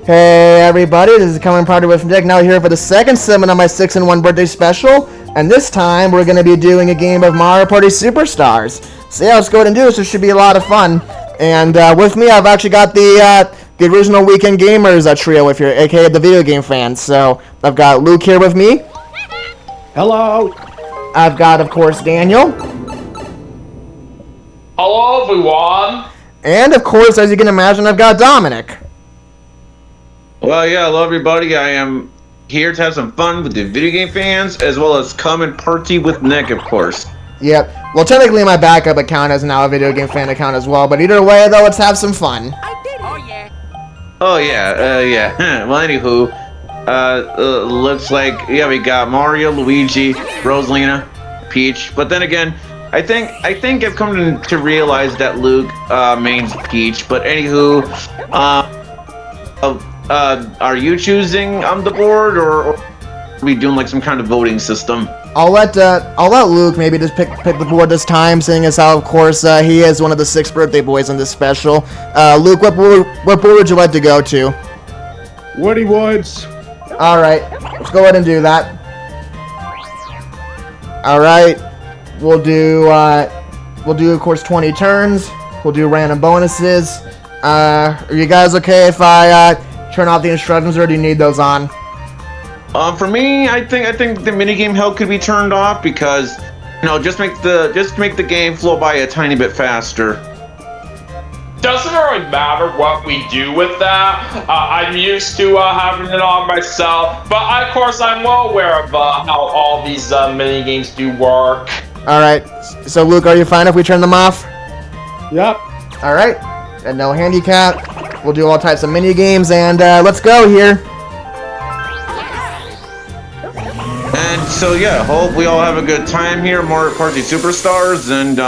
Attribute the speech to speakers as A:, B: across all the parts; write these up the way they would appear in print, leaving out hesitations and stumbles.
A: Hey everybody, this is Come and Party with Nick, now here for the second segment of my 6-in-1 birthday special, and this time we're going to be doing a game of Mario Party Superstars. So yeah, let's go ahead and do this. This should be a lot of fun. And with me, I've actually got the original Weekend Gamers trio with here, aka the video game fans. So I've got Luke here with me.
B: Hello.
A: I've got, of course, Daniel.
C: Hello, everyone.
A: And of course, as you can imagine, I've got Dominic.
D: Well, yeah, hello everybody. I am here to have some fun with the video game fans, as well as come and party with Nick, of course.
A: Yep. Well, technically my backup account is now a video game fan account as well, but either way, though, let's have some fun.
E: I did. Oh, yeah.
D: Oh, yeah. Well, anywho, looks like, yeah, we got Mario, Luigi, Rosalina, Peach, but then again, I think I've come to realize that Luke mains Peach, but anywho, are you choosing on the board, or are we doing like some kind of voting system?
A: I'll let Luke maybe just pick the board this time, seeing as how, of course, he is one of the 6 birthday boys in this special. Luke, what board would you like to go to?
B: Woody Woods.
A: All right, let's go ahead and do that. All right, we'll do of course 20 turns. We'll do random bonuses. Are you guys okay if I turn off the instructions, or do you need those on?
D: For me, I think the minigame help could be turned off because, you know, just make the game flow by a tiny bit faster.
C: Doesn't really matter what we do with that. I'm used to having it on myself, but of course I'm well aware of how all these mini games do work.
A: All right. So Luke, are you fine if we turn them off?
B: Yep.
A: All right. And no handicap. We'll do all types of mini games, and let's go here.
D: And so yeah, hope we all have a good time here, Mario Party Superstars, and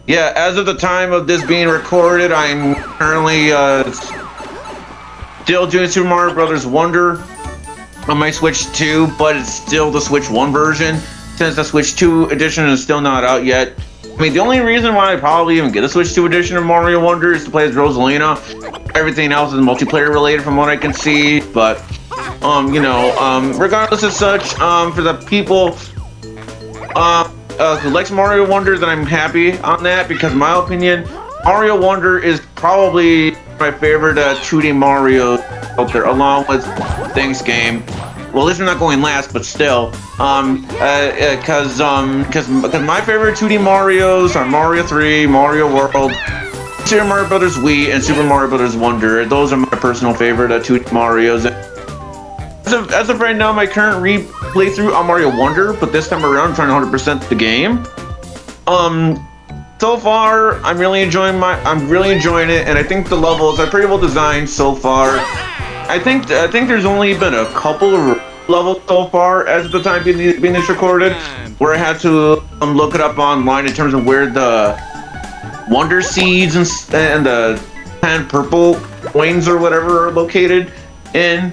D: yeah, as of the time of this being recorded, I'm currently still doing Super Mario Brothers Wonder on my Switch 2, but it's still the Switch 1 version, since the Switch 2 edition is still not out yet. I mean, the only reason why I probably even get a Switch 2 edition of Mario Wonder is to play as Rosalina. Everything else is multiplayer related from what I can see, but regardless of such, for the people who likes Mario Wonder, then I'm happy on that, because in my opinion, Mario Wonder is probably my favorite 2D Mario out there, along with Thanks Game. Well, at least I'm not going last, but still, because my favorite 2D Marios are Mario 3, Mario World, Super Mario Brothers Wii, and Super Mario Brothers Wonder. Those are my personal favorite 2D Marios. As of right now, my current playthrough on Mario Wonder, but this time around I'm trying to 100% the game. So far I'm really enjoying it, and I think the levels are pretty well designed so far. I think there's only been a couple of levels so far as of the time being this recorded, where I had to look it up online in terms of where the Wonder Seeds and the 10 purple coins or whatever are located in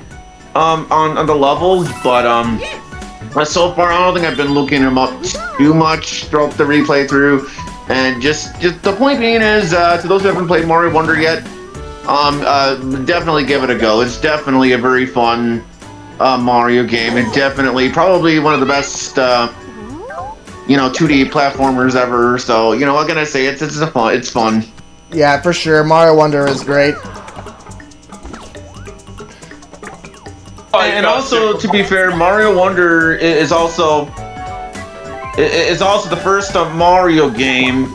D: on the levels, but so far I don't think I've been looking them up too much throughout the replay through, and just the point being is, to those who haven't played Mario Wonder yet, definitely give it a go. It's definitely a very fun Mario game, and definitely probably one of the best 2D platformers ever. So, you know, what can I say? It's fun.
A: Yeah, for sure. Mario Wonder is great.
D: And also, to be fair, Mario Wonder is also the first Mario game to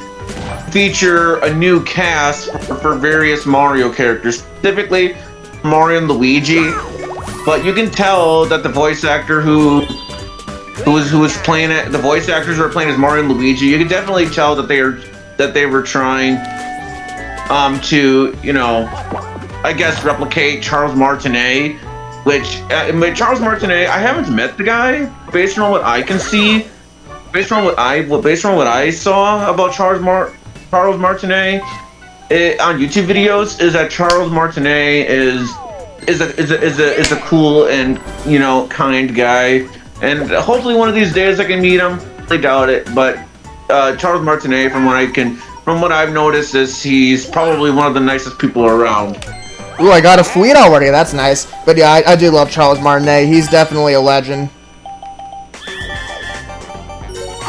D: feature a new cast for various Mario characters, specifically Mario and Luigi. But you can tell that the voice actor who was playing it, the voice actors who are playing as Mario and Luigi, you can definitely tell that they were trying to, you know, I guess replicate Charles Martinet. Which, Charles Martinet, I haven't met the guy. Based on what I can see, based on what I saw about Charles Martinet on YouTube videos, is that Charles Martinet is a cool and, you know, kind guy. And hopefully one of these days I can meet him. I doubt it, but Charles Martinet, from what I've noticed, is he's probably one of the nicest people around.
A: Ooh, I got a fleet already. That's nice. But yeah, I do love Charles Martinet. He's definitely a legend.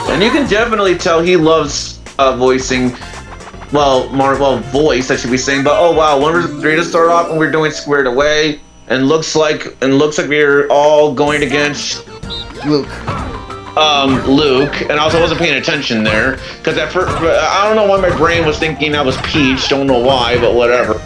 D: And you can definitely tell he loves voicing. Well, voice I should be saying. But oh wow, when we're ready to start off and we're doing Squared Away, and looks like we're all going against
A: Luke.
D: Luke, and I also wasn't paying attention there because at first I don't know why my brain was thinking I was Peach. Don't know why, but whatever.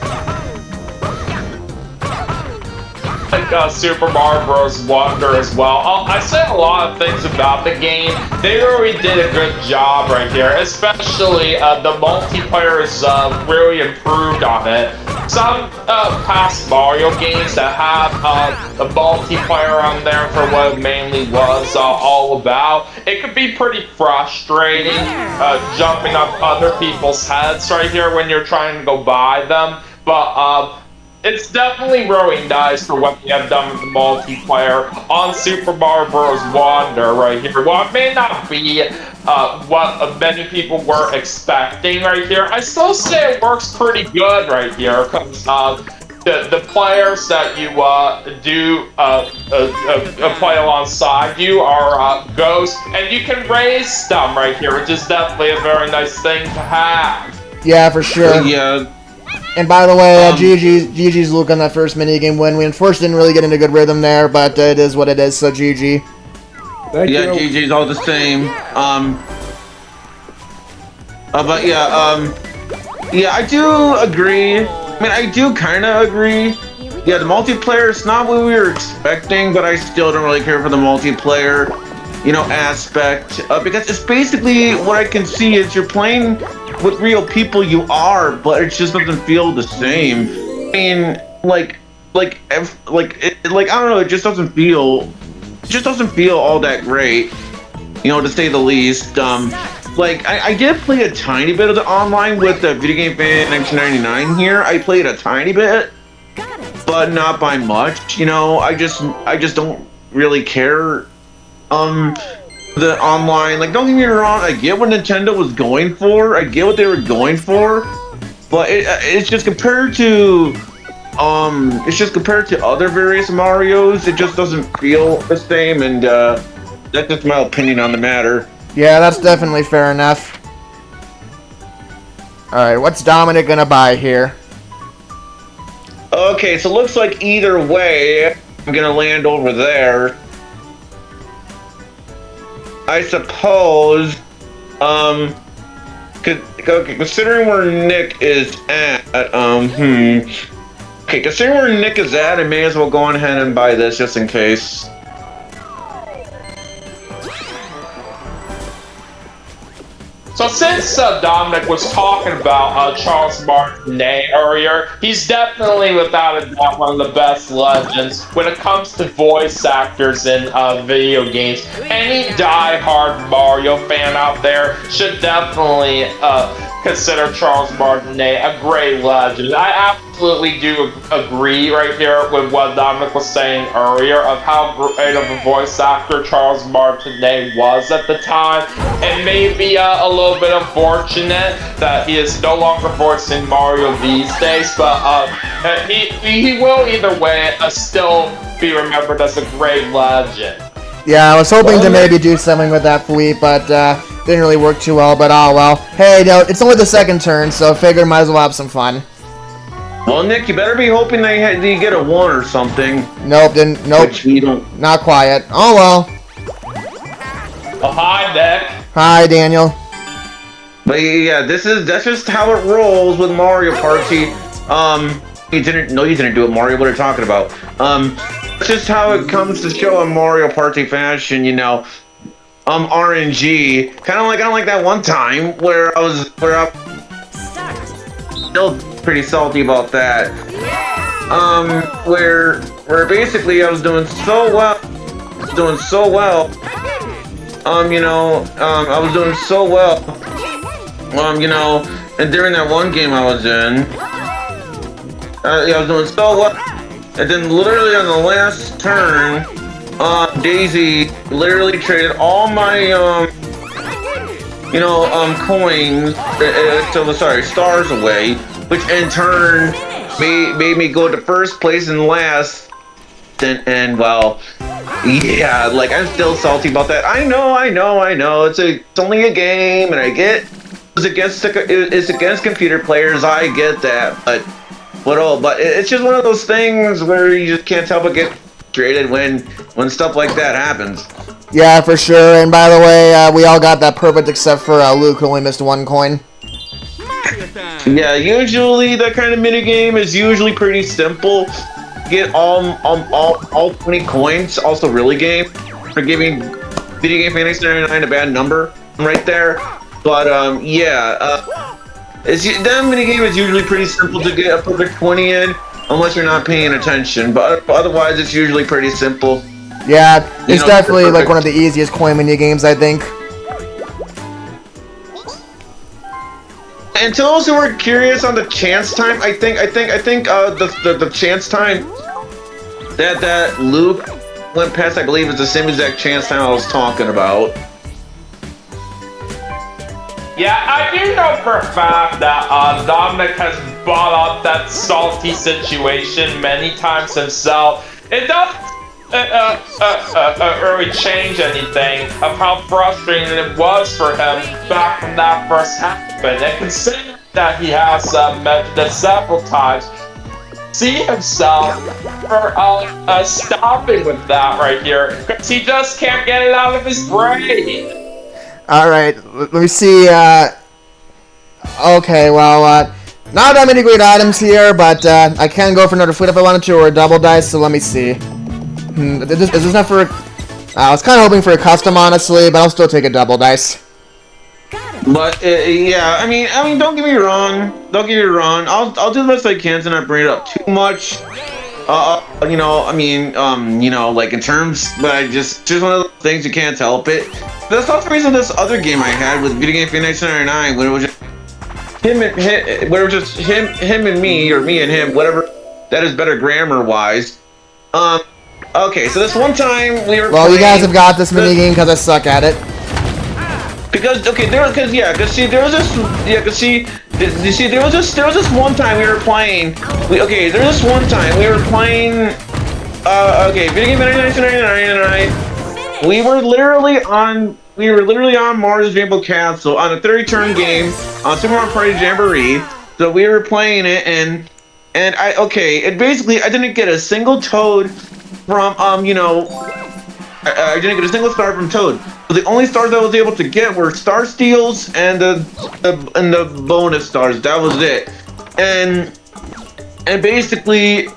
C: Like Super Mario Bros. Wonder as well. I said a lot of things about the game. They really did a good job right here, especially the multiplayer is really improved on it. Some past Mario games that have the multiplayer on there for what it mainly was all about, it could be pretty frustrating jumping up other people's heads right here when you're trying to go by them. But it's definitely really nice for what they have done with the multiplayer on Super Mario Bros. Wonder right here. While it may not be what many people were expecting right here, I still say it works pretty good right here because the players that you do play alongside you are ghosts, and you can raise them right here, which is definitely a very nice thing to have.
A: Yeah, for sure.
D: Yeah.
A: And by the way, GG's Luke on that first minigame win. We unfortunately didn't really get into good rhythm there, but it is what it is, so GG.
B: Thank you.
D: GG's all the same. But yeah, I do agree. I mean, I do kind of agree. Yeah, the multiplayer is not what we were expecting, but I still don't really care for the multiplayer, aspect. Because it's basically what I can see is you're playing with real people you are, but it just doesn't feel the same. I mean, I don't know, it just doesn't feel all that great, to say the least. I did play a tiny bit of the online with the Video Game Fan 1999 here. I played a tiny bit, but not by much. I just don't really care. The online, don't get me wrong, I get what Nintendo was going for, I get what they were going for, but it's just compared to other various Marios, it just doesn't feel the same, and that's just my opinion on the matter.
A: Yeah, that's definitely fair enough. Alright, what's Dominic gonna buy here?
D: Okay, so it looks like either way, I'm gonna land over there. I suppose, considering where Nick is at, okay, considering where Nick is at, I may as well go on ahead and buy this just in case.
C: So since Dominic was talking about Charles Martinet earlier, he's definitely without a doubt one of the best legends when it comes to voice actors in video games. Any die-hard Mario fan out there should definitely consider Charles Martinet a great legend. I absolutely do agree right here with what Dominic was saying earlier of how great of a voice actor Charles Martinet was at the time. It may be a little bit unfortunate that he is no longer voicing Mario these days, but he will either way still be remembered as a great legend.
A: Yeah, I was hoping to maybe do something with that fleet, but didn't really work too well, but oh well. Hey, no, it's only the second turn, so figure might as well have some fun.
D: Well, Nick, you better be hoping they get a 1 or something.
A: Nope, not quiet. Oh well.
C: Oh, hi, Nick.
A: Hi, Daniel.
D: But yeah, that's just how it rolls with Mario Party. You didn't do it, Mario. What are you talking about? It's just how it comes to show in Mario Party fashion, RNG. Kind of like that one time where I was still pretty salty about that. Where basically I was doing so well. I was doing so well. And during that one game I was in, I was doing so well. And then literally on the last turn, Daisy literally traded all my, coins, stars away, which in turn made me go to first place and last. And well, yeah, like I'm still salty about that. I know. It's only a game, and I get it's against computer players. I get that, but it's just one of those things where you just can't help but get frustrated when stuff like that happens.
A: Yeah, for sure. And by the way, we all got that perfect except for Luke, who only missed 1 coin.
D: Yeah, usually that kind of minigame is usually pretty simple. Get all 20 coins. Also, really game for giving Video Game Fantasy 99 a bad number right there. But that minigame is usually pretty simple to get a perfect 20 in, unless you're not paying attention. But otherwise, it's usually pretty simple.
A: Yeah, it's definitely like one of the easiest coin mini games, I think.
D: And to those who are curious on the chance time, I think the chance time that Luke went past, I believe, is the same exact chance time I was talking about.
C: Yeah, I do know for a fact that Dominic has brought up that salty situation many times himself. It doesn't really change anything of how frustrating it was for him back when that first happened. And considering that he has mentioned it several times, see himself for stopping with that right here, because he just can't get it out of his brain.
A: Alright, let me see, okay, well, not that many great items here, but, I can go for another flip if I wanted to, or a double dice, so let me see. Is this not for I was kind of hoping for a custom, honestly, but I'll still take a double dice.
D: But, yeah, I mean, don't get me wrong, I'll do the best I can to not bring it up too much. Like in terms, but just one of those things you can't help it. That's not the reason this other game I had with Video Game Fantasy 99, when it was just him and me, or me and him, whatever that is better grammar wise. Okay, so this one time we were.
A: Well, you guys have got this mini game because I suck at it.
D: There was this one time we were playing. Video Game 1999. We were literally on Mars Rainbow Castle on a 30-turn game on Super Mario Party Jamboree. So we were playing it, and basically I didn't get a single Toad from I didn't get a single star from Toad. So the only stars I was able to get were Star Steals and the bonus stars. That was it. And basically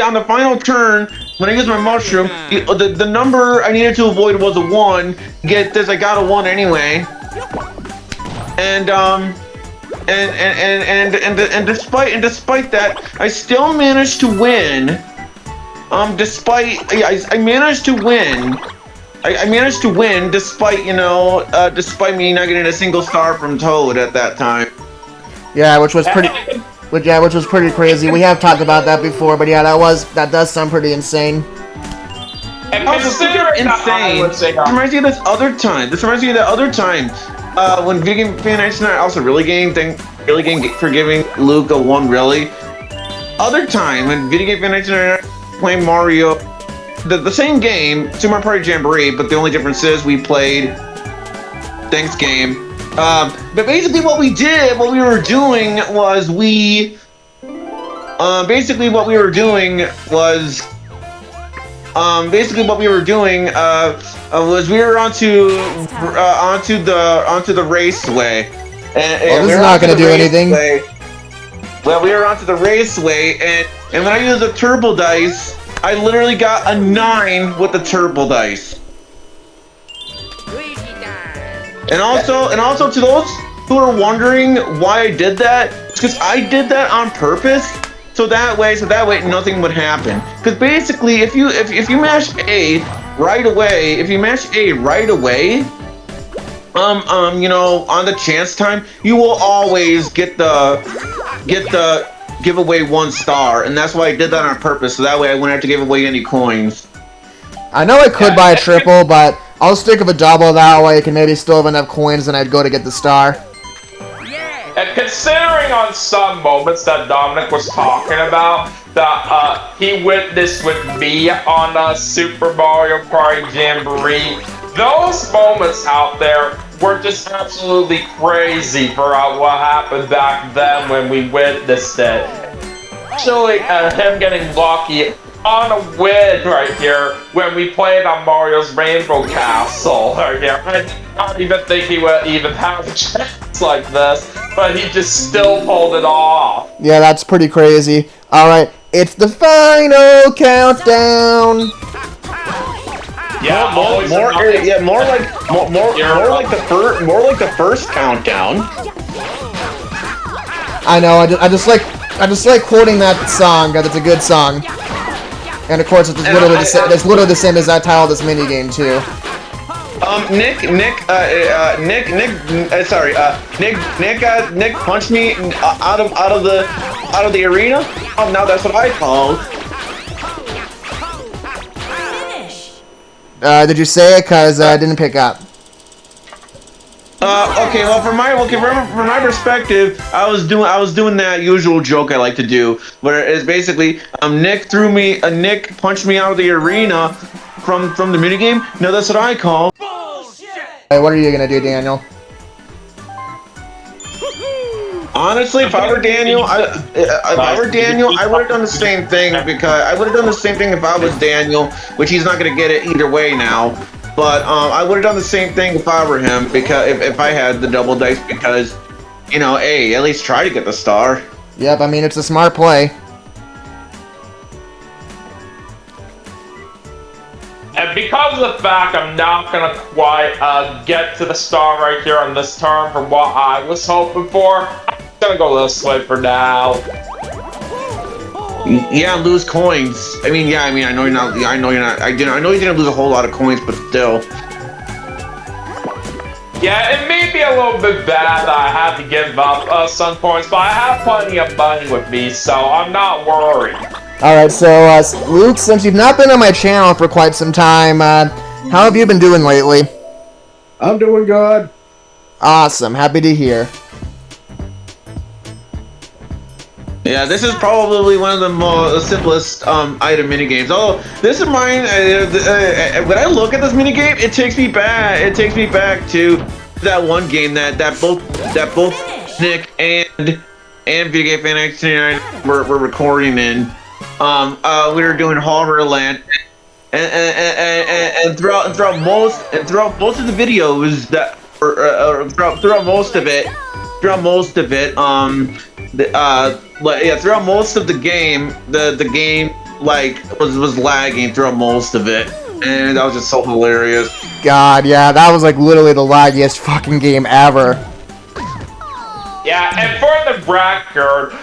D: on the final turn, when I used my mushroom, the number I needed to avoid was a 1. Get this, I got a 1 anyway. And despite that, I still managed to win. I managed to win. I managed to win despite me not getting a single star from Toad at that time.
A: Yeah, which was pretty crazy. We have talked about that before, but yeah, that does sound pretty insane.
C: And
D: insane. This reminds me of the other time. When Video Game Fan 99 also really game for giving Luke a 1 really. Other time when Video Game Fan 99 playing Mario, the same game, Super Mario Party Jamboree, but the only difference is we played Thanks Game. But basically what we were doing was we were onto the raceway. And
A: this is not gonna do anything.
D: Well, we were onto the raceway, and when I used the turbo dice, I literally got a 9 with the turbo dice. And also to those who are wondering why I did that, it's because I did that on purpose, so that way nothing would happen. Because basically, if you mash A right away, on the chance time, you will always get the giveaway 1 star, and that's why I did that on purpose, so that way I wouldn't have to give away any coins.
A: I know I could buy a triple, but I'll stick with a double, that way I can maybe still have enough coins and I'd go to get the star.
C: And considering on some moments that Dominic was talking about, that he witnessed with me on Super Mario Party Jamboree, those moments out there were just absolutely crazy for what happened back then when we witnessed it. Actually, him getting lucky on a win right here when we played on Mario's Rainbow Castle right here. I don't even think he would even have a chance like this, but he just still pulled it off.
A: Yeah, that's pretty crazy. Alright, it's the final countdown!
C: Yeah,
D: more like the first countdown.
A: I know, I just like quoting that song, because it's a good song. And of course, it's literally the same as that title of this minigame too.
D: Nick punched me out of the arena. Oh, now that's what I call.
A: Did you say it? Cause I didn't pick up.
D: Okay. Well, from my perspective, I was doing that usual joke I like to do, where it's basically Nick punched me out of the arena from the minigame. No, that's what I call.
A: Hey, what are you gonna do, Daniel?
D: Honestly, if I were Daniel, I would have done the same thing, because I would have done the same thing if I was Daniel, which he's not gonna get it either way now. But I would have done the same thing if I were him, because if I had the double dice, because, you know, hey, at least try to get the star.
A: Yep, I mean, it's a smart play.
C: And because of the fact I'm not going to quite get to the star right here on this turn for what I was hoping for, I'm going to go this way for now.
D: Yeah, lose coins. I know you're not. I know you didn't lose a whole lot of coins, but still.
C: Yeah, it may be a little bit bad that I had to give up some points, but I have plenty of money with me, so I'm not worried.
A: Alright, so, Luke, since you've not been on my channel for quite some time, how have you been doing lately?
B: I'm doing good.
A: Awesome, happy to hear.
D: Yeah, this is probably one of the simplest item minigames. Although this is mine. When I look at this minigame, it takes me back. It takes me back to that one game that both Nick and Video Game Fan 99 were recording in. We were doing Horrorland, and throughout most of the videos that throughout most of it, throughout most of the game, the game like was lagging throughout most of it, and that was just so hilarious.
A: God, yeah, that was like literally the laggiest fucking game ever.
C: Yeah, and for the record,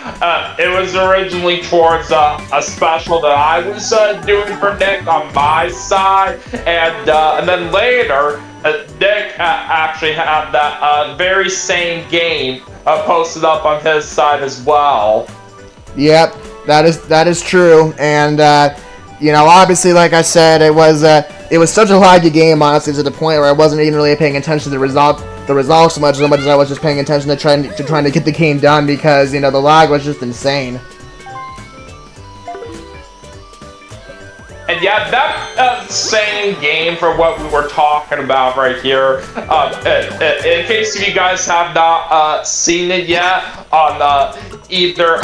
C: it was originally towards a special that I was doing for Nick on my side, and then later, Nick actually had that very same game posted up on his side as well. Yep,
A: that is true, and you know, obviously, like I said, it was such a laggy game, honestly, to the point where I wasn't even really paying attention to the results so much as I was just paying attention to trying to get the game done, because, you know, the lag was just insane.
C: And yeah, that same game for what we were talking about right here, in case you guys have not seen it yet on either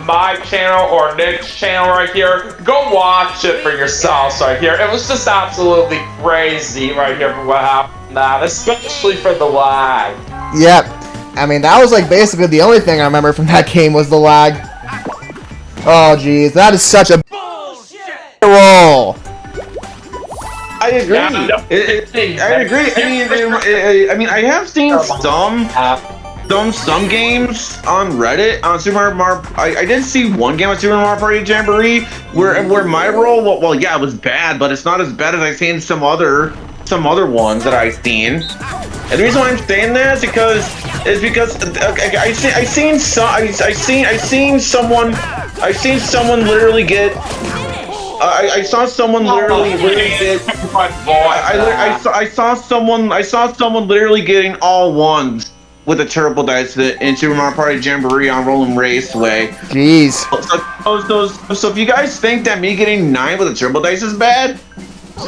C: my channel or Nick's channel right here, go watch it for yourselves right here. It was just absolutely crazy right here for what happened that, especially for the lag.
A: Yep. I mean, that was like basically the only thing I remember from that game was the lag. Oh jeez, that is such a roll.
D: I agree. I agree. I mean, I have seen some games on Reddit on Super Mario. I did see one game on Super Mario Party Jamboree where my roll, well, yeah, it was bad, but it's not as bad as I've seen some other ones that I've seen. And the reason why I'm saying that is because I seen someone literally get. I saw someone literally get. I saw someone literally getting all ones with the turbo dice in Super Mario Party Jamboree on Roll'em Raceway.
A: Jeez.
D: So if you guys think that me getting 9 with the turbo dice is bad,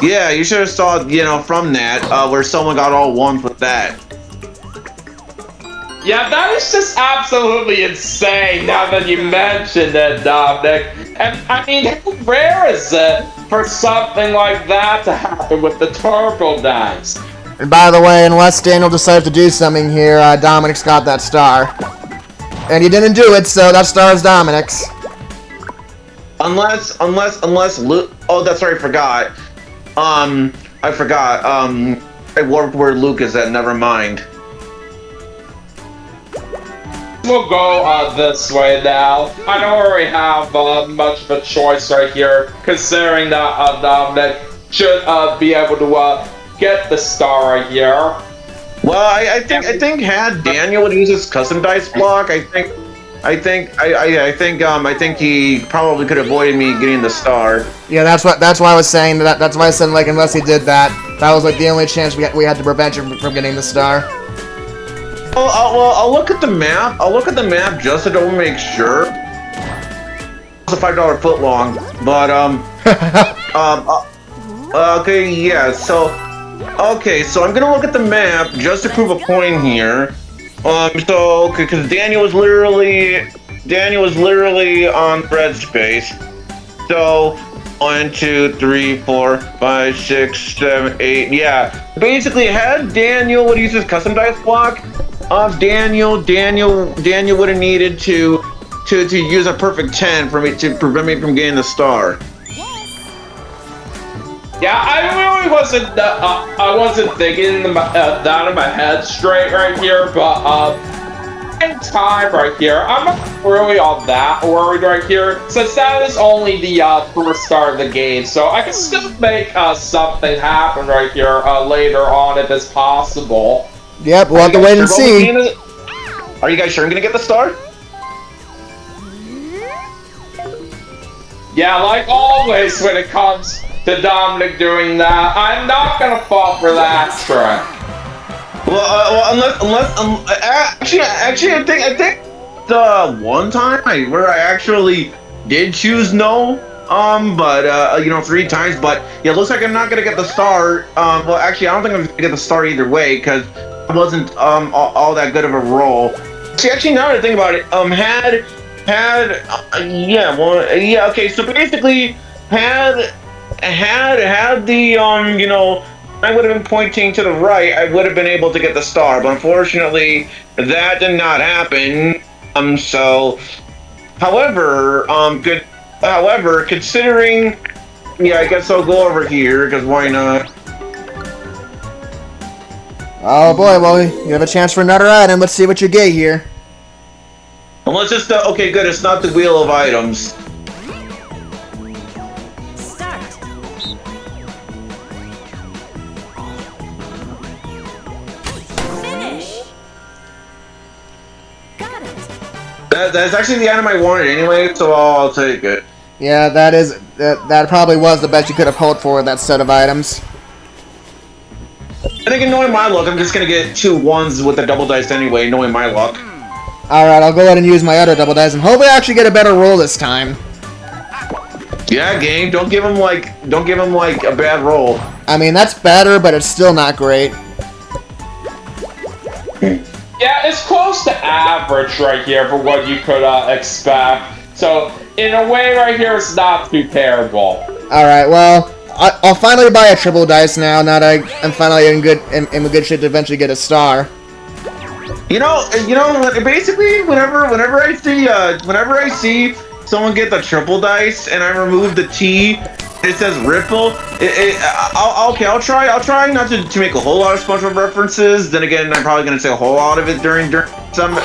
D: yeah, you should have saw, from that, where someone got all 1s with that.
C: Yeah, that is just absolutely insane now that you mentioned it, Dominic. And I mean, how rare is it for something like that to happen with the turbo dice?
A: And by the way, unless Daniel decides to do something here, Dominic's got that star. And he didn't do it, so that star is Dominic's.
D: Unless Luke. Oh, that's right. I forgot. I warped where Luke is at. Never mind.
C: We'll go this way now. I don't really have much of a choice right here, considering that Dominic should be able to get the star right here.
D: Well, I think had Daniel would use his custom dice block, I think he probably could have avoided me getting the star.
A: Yeah, that's why I was saying that. That's why I said, like, unless he did that, that was like the only chance we had to prevent him from getting the star.
D: Well, I'll look at the map. I'll look at the map just to double make sure. It's a $5 foot long, but okay, yeah. So I'm gonna look at the map just to prove a point here. So because Daniel was literally on red space. So 1, 2, 3, 4, 5, 6, 7, 8. Yeah, basically, had Daniel would use his custom dice block. Daniel would have needed to use a perfect 10 for me to prevent me from getting the star.
C: Yeah, I really wasn't. I wasn't thinking that in my head straight right here, but in time right here, I'm not really all that worried right here, since that is only the first start of the game. So I can still make something happen right here later on if it's possible.
A: Yep, we'll have to wait and see.
D: Are you guys sure I'm gonna get the star?
C: Yeah, like always when it comes to Dominic doing that, I'm not gonna fall for that trick.
D: Well, actually, I think the one time where I actually did choose no, but 3 times, but yeah, it looks like I'm not gonna get the star. Well, actually, I don't think I'm gonna get the star either way because it wasn't all that good of a roll. See, actually, now that I think about it, okay, so basically, had the I would have been pointing to the right, I would have been able to get the star, but unfortunately, that did not happen. However, considering, yeah, I guess I'll go over here, because why not?
A: Oh boy, well, you have a chance for another item. Let's see what you get here.
D: Unless it's okay, good, it's not the wheel of items.
E: Start. Finish. Got it.
D: That's actually the item I wanted anyway, so I'll take it.
A: Yeah, that probably was the best you could have hoped for, that set of items.
D: I think knowing my luck, I'm just gonna get 2 1s with the double dice anyway, knowing my luck.
A: Alright, I'll go ahead and use my other double dice and hopefully I actually get a better roll this time.
D: Yeah, game, don't give him like a bad roll.
A: I mean, that's better, but it's still not great.
C: Yeah, it's close to average right here for what you could expect. So, in a way right here, it's not too terrible.
A: Alright, well, I'll finally buy a triple dice now that I'm finally in good shape to eventually get a star.
D: Basically, whenever I see someone get the triple dice and I remove the T, it says Ripple. I'll try not to make a whole lot of SpongeBob references. Then again, I'm probably gonna say a whole lot of it during some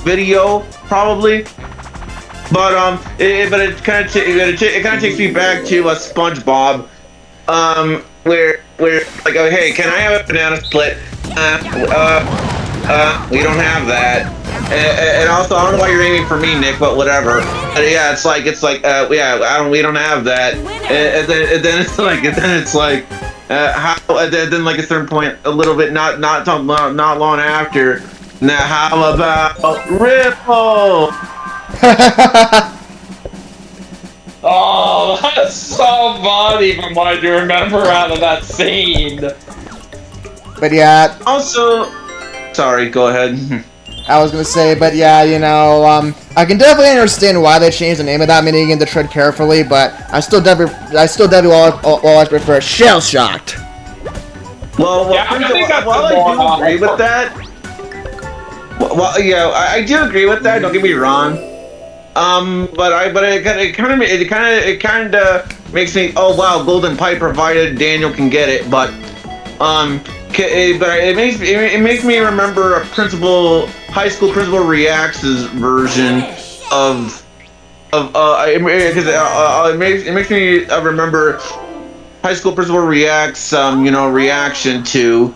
D: video, probably. But it kind of takes me back to SpongeBob, where like, oh hey, can I have a banana split? We don't have that. And also, I don't know why you're aiming for me, Nick, but whatever. Yeah, it's like, we don't have that. And then it's like, how? And then like a certain point, a little bit, not long after, Now how about Ripple?
C: Oh, that's so funny from what I do remember out of that scene.
A: But yeah,
D: Also, sorry, go ahead.
A: I was gonna say, but yeah, you know, I can definitely understand why they changed the name of that minigame to Tread Carefully, but I still definitely always prefer Shell Shocked.
D: Well,
C: Yeah, I think that's
D: while
C: the more
D: I do agree with that, well, yeah, I do agree with that. Don't get me wrong. But it kind of makes me. Oh wow, Golden Pipe provided Daniel can get it, but it makes me remember a high school principal reacts version of it makes me remember high school principal reacts reaction to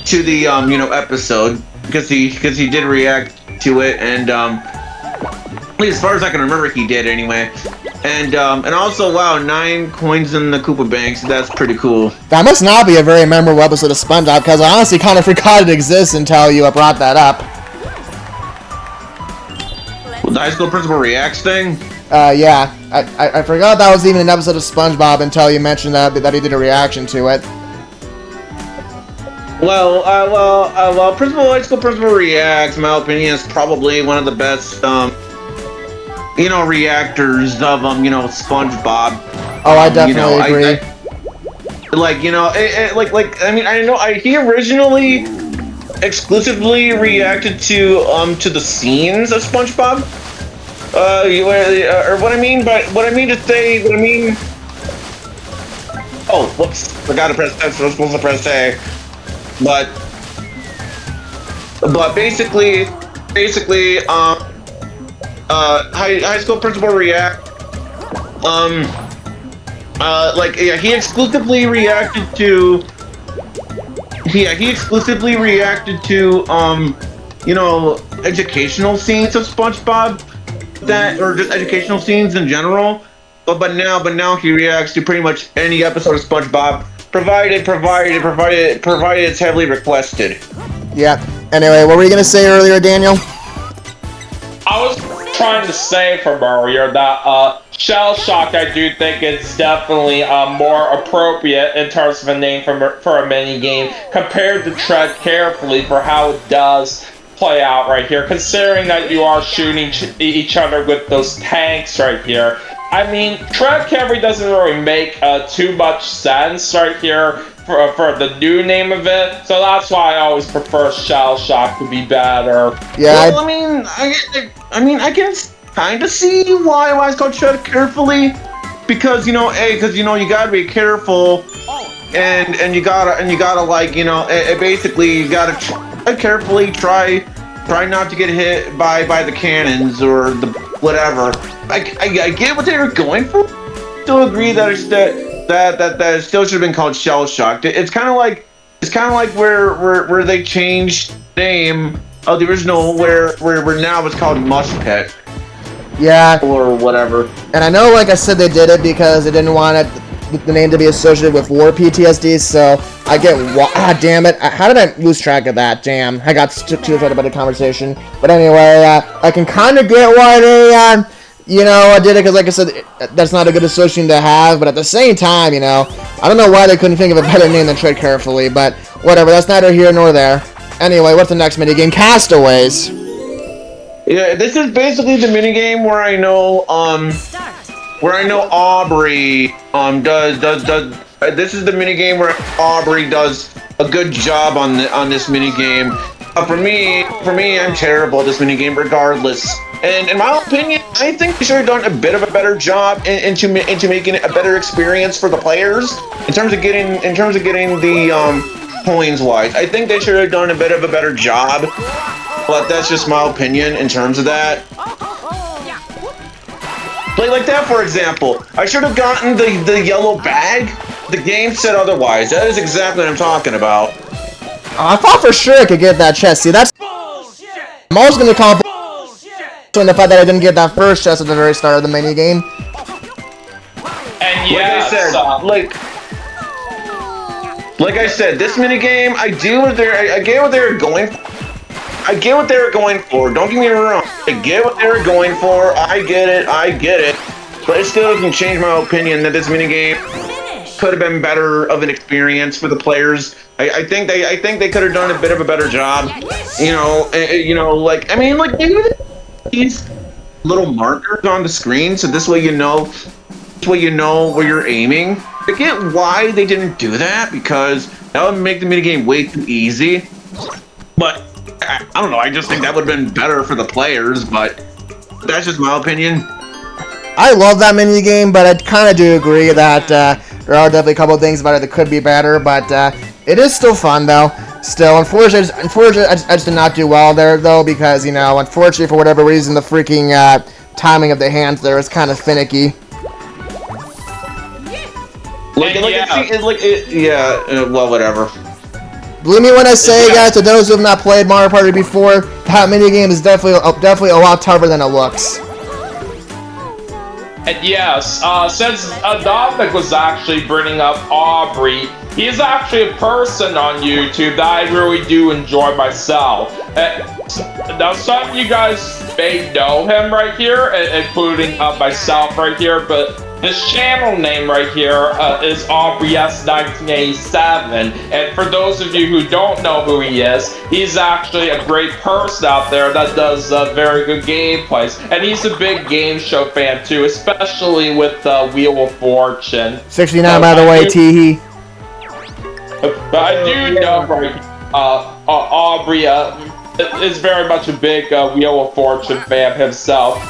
D: the episode because he did react to it, and at least as far as I can remember he did anyway. And also, wow, 9 coins in the Koopa Banks. That's pretty cool.
A: That must not be a very memorable episode of SpongeBob, because I honestly kind of forgot it exists until you brought that up.
D: Well, the high school principal reacts thing?
A: Yeah. I forgot that was even an episode of SpongeBob until you mentioned that he did a reaction to it.
D: Well, high school principal reacts, in my opinion, is probably one of the best, reactors of, SpongeBob.
A: Oh, I definitely agree.
D: He originally exclusively reacted to the scenes of SpongeBob. Oh, whoops! Forgot to press X. I was supposed to press A. But basically, high school principal react. He exclusively reacted to. He exclusively reacted to educational scenes of SpongeBob, or just educational scenes in general. But now he reacts to pretty much any episode of SpongeBob, provided it's heavily requested.
A: Yeah. Anyway, what were you gonna say earlier, Daniel?
C: I was trying to say for Mario that Shell Shock, I do think it's definitely more appropriate in terms of a name for a mini game compared to Tread Carefully for how it does play out right here, considering that you are shooting each other with those tanks right here. I mean, Tread Carefully doesn't really make too much sense right here for the new name of it, so that's why I always prefer Shell Shock to be better.
A: Yeah.
D: Well, I can kind of see why it's called Tread Carefully, because you gotta be careful, and you gotta basically you gotta tread carefully, try not to get hit by the cannons or the whatever. I get what they were going for. Still agree that it still should have been called Shell Shocked. It's kind of like where they changed the name of the original, where now it's called Mush Pet.
A: Yeah.
D: Or whatever.
A: And I know, like I said, they did it because they didn't want the name to be associated with war PTSD, so I get damn it. How did I lose track of that? Damn. I got too excited about the conversation. But anyway, I can kind of get why they, I did it because, like I said, that's not a good association to have, but at the same time, I don't know why they couldn't think of a better name than Tread Carefully, but whatever, that's neither here nor there. Anyway, what's the next minigame? Castaways.
D: Yeah, this is basically the minigame where I know Aubrey does this is the minigame where Aubrey does a good job on this minigame. For me, I'm terrible at this minigame regardless. And in my opinion, I think they should have done a bit of a better job into making it a better experience for the players in terms of getting the coins wise. I think they should have done a bit of a better job, but that's just my opinion in terms of that. Like that, for example, I should have gotten the yellow bag. The game said otherwise. That is exactly what I'm talking about.
A: I thought for sure I could get that chest. See, that's bullshit. I'm always gonna call bullshit the fact that I didn't get that first chest at the very start of the mini game.
C: And yeah,
D: like I said, this mini game, I get what they're going for. I get what they were going for. Don't get me wrong. I get what they were going for. I get it. But it still doesn't change my opinion that this minigame could have been better of an experience for the players. I think they could have done a bit of a better job. Like maybe these little markers on the screen, so this way you know where you're aiming. I get why they didn't do that, because that would make the minigame way too easy. But I don't know. I just think that would have been better for the players. But that's just my opinion.
A: I love that mini game, but I kind of do agree that there are definitely a couple of things about it that could be better. But it is still fun, though. Still, unfortunately, I just did not do well there, though, because, unfortunately, for whatever reason, the freaking timing of the hands there is kind of finicky.
D: Well, whatever.
A: Believe me when I say, guys, to those who have not played Mario Party before, that mini game is definitely a lot tougher than it looks.
C: And yes, since Dominic was actually bringing up Aubrey, he is actually a person on YouTube that I really do enjoy myself. Now, some of you guys may know him right here, including myself right here, but his channel name right here is AubreyS1987, and for those of you who don't know who he is, he's actually a great person out there that does very good gameplays, and he's a big game show fan too, especially with Wheel of Fortune.
A: 69, by the way, Teehee.
C: But I do know Aubrey is very much a big Wheel of Fortune fan himself.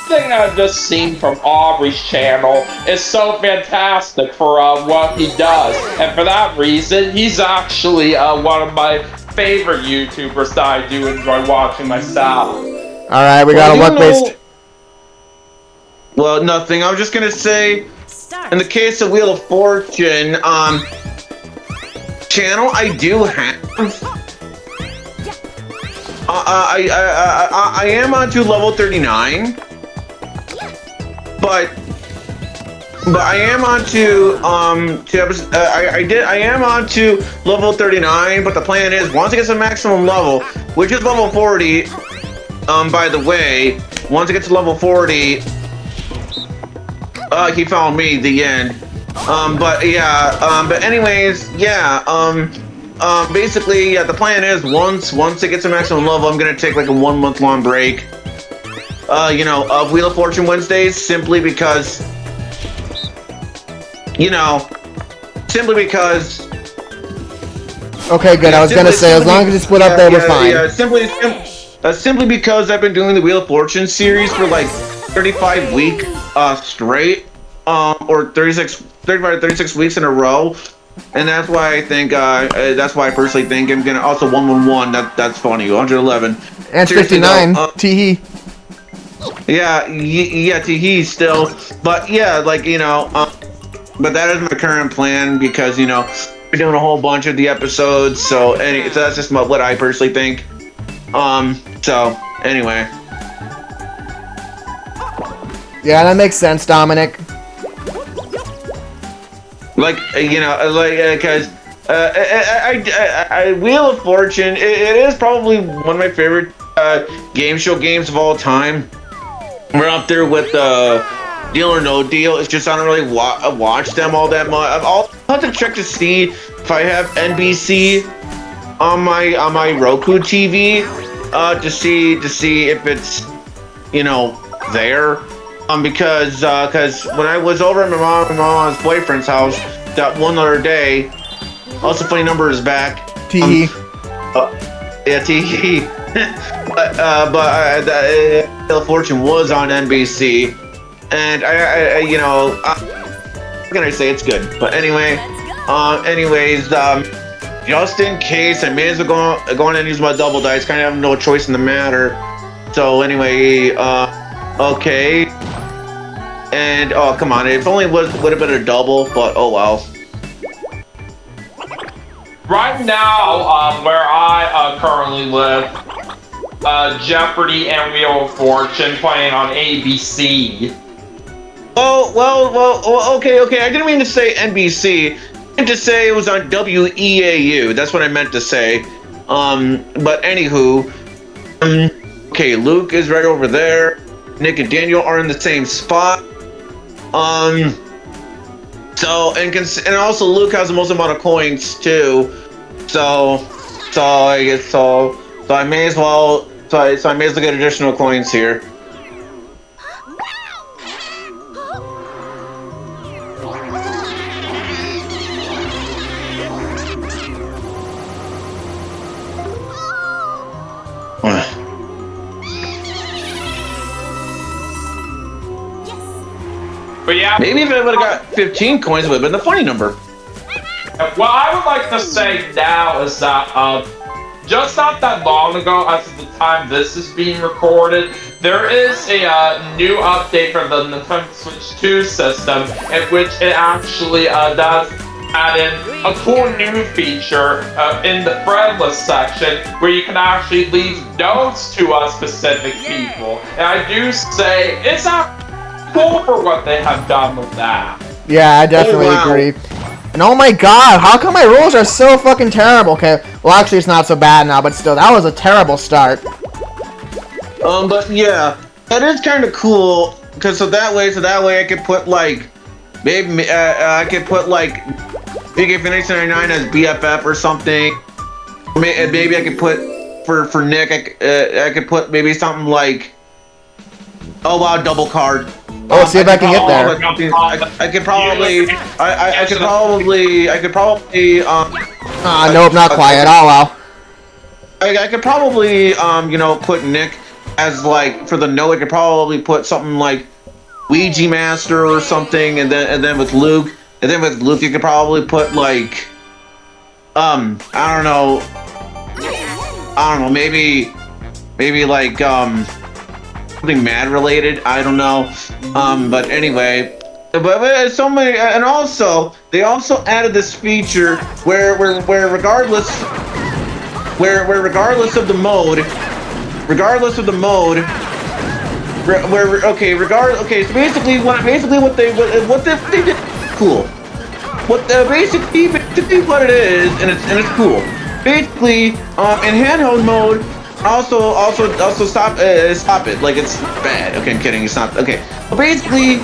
C: The thing I've just seen from Aubrey's channel is so fantastic for what he does, and for that reason, he's actually one of my favorite YouTubers that I do enjoy watching myself.
A: Alright, we got a luck-based.
D: Well, nothing. I was just gonna say, in the case of Wheel of Fortune, channel I do have. I am on to level 39. But I am on to I am on to level 39, but the plan is once it gets to maximum level, which is level 40, by the way, once it gets to level 40, he found me, the end. But anyways, basically, the plan is once it gets to maximum level, I'm gonna take like a 1 month long break. Of Wheel of Fortune Wednesdays, simply because.
A: Okay, good. I was gonna say, as long as you split up there, we're fine.
D: Yeah, simply because I've been doing the Wheel of Fortune series for like 35 weeks straight, or 36 weeks in a row, and that's why I think that's why I personally think I'm gonna also 111. That's funny. 111
A: and 59. Teehee.
D: Yeah, Teehee still, but yeah, but that is my current plan because we're doing a whole bunch of the episodes, so that's just what I personally think. So anyway.
A: Yeah, that makes sense, Dominic.
D: Because Wheel of Fortune, it is probably one of my favorite game show games of all time. We're up there with Deal or No Deal. It's just I don't really watch them all that much. I'll have to check to see if I have NBC on my Roku TV to see if it's there. Because when I was over at my mom's boyfriend's house that one other day, also funny number is back.
A: Teehee.
D: Teehee. but Wheel of Fortune was on NBC, and what can I say? It's good. But anyway, just in case, I may as well go on and use my double dice. Kind of have no choice in the matter. So anyway, okay. And oh come on, it only would have been a double, but oh well.
C: Right now, where I currently live, Jeopardy and Wheel of Fortune playing on ABC.
D: Oh, well, okay. I didn't mean to say NBC. I meant to say it was on WEAU. That's what I meant to say. But anywho, Okay, Luke is right over there. Nick and Daniel are in the same spot. So and also Luke has the most amount of coins too. So I guess so I may as well get additional coins here.
C: But yeah,
D: Maybe if I would have got 15 coins, it would have been the funny number.
C: what I would like to say now is that just not that long ago, as of the time this is being recorded, there is a new update for the Nintendo Switch 2 system, in which it actually does add in a cool new feature in the friend list section, where you can actually leave notes to specific people. And I do say it's not cool for what they have done with that.
A: Yeah, I definitely agree. And oh my god, how come my rolls are so fucking terrible? Okay, well actually it's not so bad now, but still, that was a terrible start.
D: But yeah, that is kind of cool, because so that way I could put like, maybe I could put like BK99 as BFF or something. Maybe I could put for Nick, I could put maybe something like, oh wow, double card.
A: Oh, see if I can get there.
D: I could probably.
A: Nope, not quiet. Oh well.
D: I could probably, you know, put Nick as like for the note. I could probably put something like Ouija Master or something, and then with Luke, you could probably put like, I don't know, maybe like something mad related. I don't know. But anyway, but so many, and also they also added this feature where regardless of the mode, so basically what they did cool. Basically what it is, and it's cool. Basically, in handheld mode. Also stop it. Like, it's bad. Okay, I'm kidding. It's not. Okay. But basically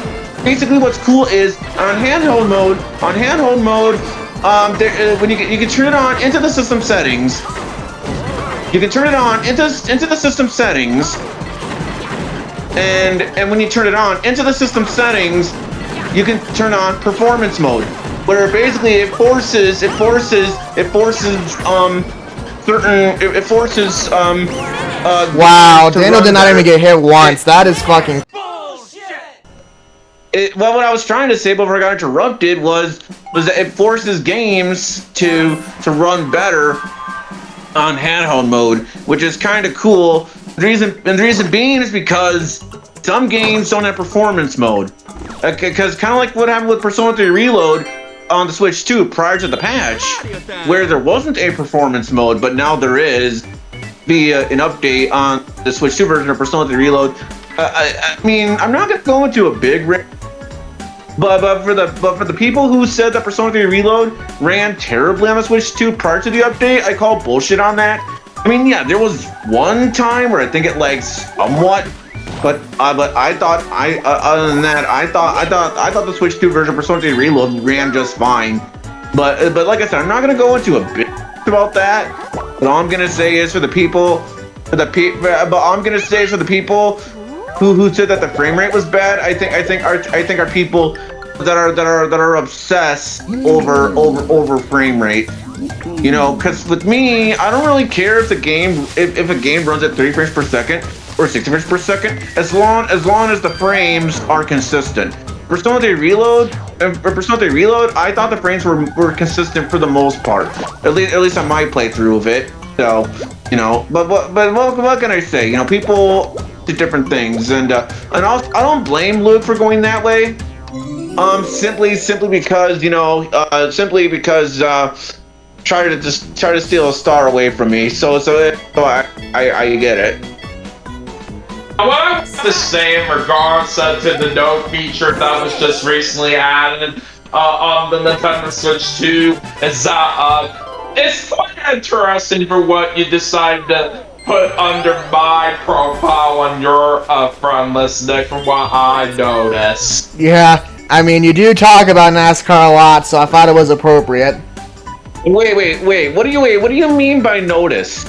D: what's cool is on handheld mode, when you can turn it on into the system settings. You can turn it on into the system settings. And when you turn it on into the system settings, you can turn on performance mode, where basically it forces
A: wow, Daniel did not even get hit once. That is fucking
E: Bullshit!
D: Well, what I was trying to say before I got interrupted was that it forces games to run better on handheld mode, which is kind of cool. The reason being is because some games don't have performance mode. Because kind of like what happened with Persona 3 Reload on the Switch 2 prior to the patch, where there wasn't a performance mode, but now there is via an update on the Switch 2 version of Persona 3 Reload. I mean, I'm not gonna go into a big but for the people who said that Persona 3 Reload ran terribly on the Switch 2 prior to the update, I call bullshit on that. I mean, yeah, there was one time where I think it lagged somewhat. But I thought other than that, I thought the Switch 2 version of Persona 3 Reload ran just fine. But like I said, I'm not gonna go into a bit about that. But all I'm gonna say is for the people who said that the frame rate was bad, I think are people that are obsessed over frame rate. You know, because with me, I don't really care if a game runs at 30 frames per second or 60 frames per second, as long as the frames are consistent. Persona 3 Reload, I thought the frames were consistent for the most part, at least on my playthrough of it. So, you know, but what can I say? You know, people do different things, and also, I don't blame Luke for going that way. Simply because, you know, try to steal a star away from me. So I get it.
C: What I want to say in regards to the note feature that was just recently added on the Nintendo Switch 2 is that it's quite interesting for what you decide to put under my profile on your friend list, Nick, from what I noticed.
A: Yeah, I mean, you do talk about NASCAR a lot, so I thought it was appropriate.
D: Wait. What do you mean by notice?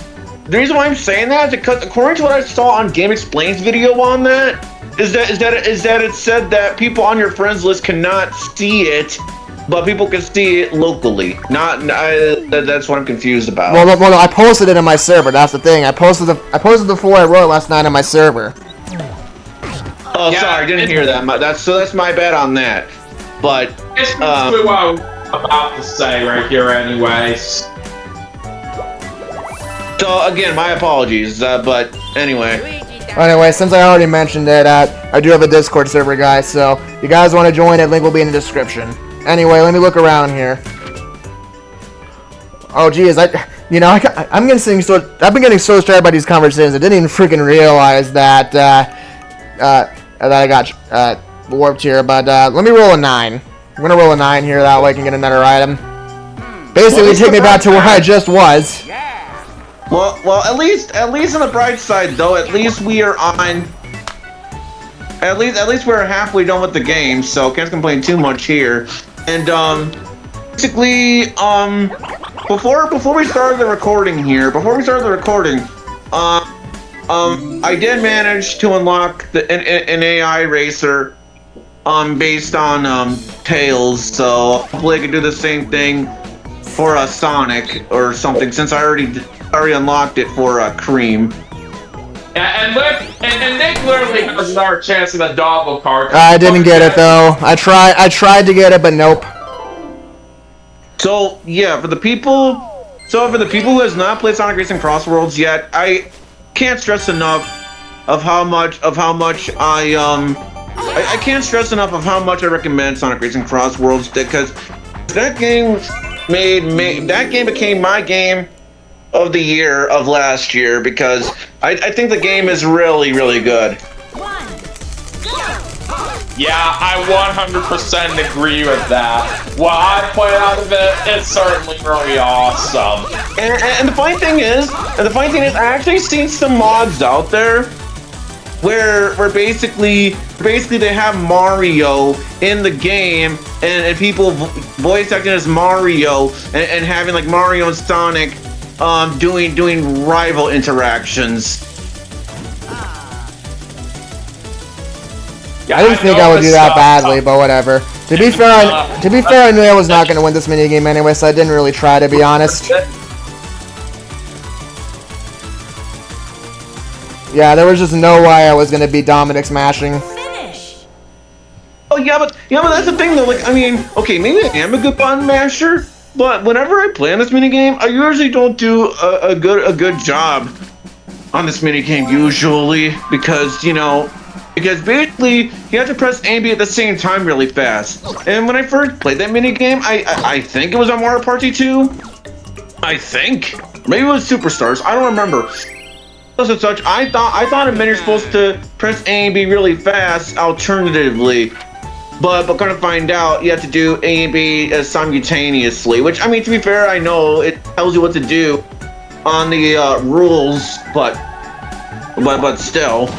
D: The reason why I'm saying that is because according to what I saw on Game Explain's video on that, is that it said that people on your friends list cannot see it, but people can see it locally. That's what I'm confused about.
A: Well, no, I posted it on my server. That's the thing. I posted the 4 I wrote last night on my server.
D: Oh, yeah, sorry, I didn't hear that. That's my bad on that. But
C: it's what I was about to say right here, anyways.
D: So again, my apologies. But anyway.
A: Anyway, since I already mentioned it, I do have a Discord server, guys. So if you guys want to join it, link will be in the description. Anyway, let me look around here. Oh, geez, I've been getting so distracted by these conversations. I didn't even freaking realize that I got warped here. But let me roll a 9. I'm gonna roll a 9 here. That way I can get another item. Basically, take me back to where I just was.
D: Well, at least on the bright side, though, at least we are on. At least we're halfway done with the game, so can't complain too much here. And basically, before we started the recording here, I did manage to unlock an AI racer, based on Tails. So hopefully I can do the same thing for a Sonic or something, since I already unlocked it for Cream.
C: And Nick literally has another chance at a double card.
A: I didn't get it though. I tried to get it, but nope.
D: So yeah, for the people who has not played Sonic Racing Cross Worlds yet, I can't stress enough of how much I can't stress enough of how much I recommend Sonic Racing Cross Worlds, because that game became my game of the year of last year, because I think the game is really, really good.
C: Yeah, I 100% agree with that. What I played out of it, it's certainly really awesome.
D: And the funny thing is, I actually seen some mods out there where basically they have Mario in the game, and people voice acting as Mario, and having like Mario and Sonic doing rival interactions.
A: I didn't think I would do that badly, but whatever. To be fair, I knew I was not going to win this minigame anyway, so I didn't really try, to be honest. Yeah, there was just no way I was going to beat Dominic smashing.
D: Oh yeah, but that's the thing though. Like, I mean, okay, maybe I am a good button masher, but whenever I play on this minigame, I usually don't do a good job on this minigame usually, because basically you have to press A and B at the same time really fast. And when I first played that minigame, I think it was on Mario Party 2. I think maybe it was Superstars. I don't remember. As such, I thought in you're supposed to press A and B really fast alternatively, but gonna find out you have to do A and B simultaneously. Which, I mean, to be fair, I know it tells you what to do on the rules, but still.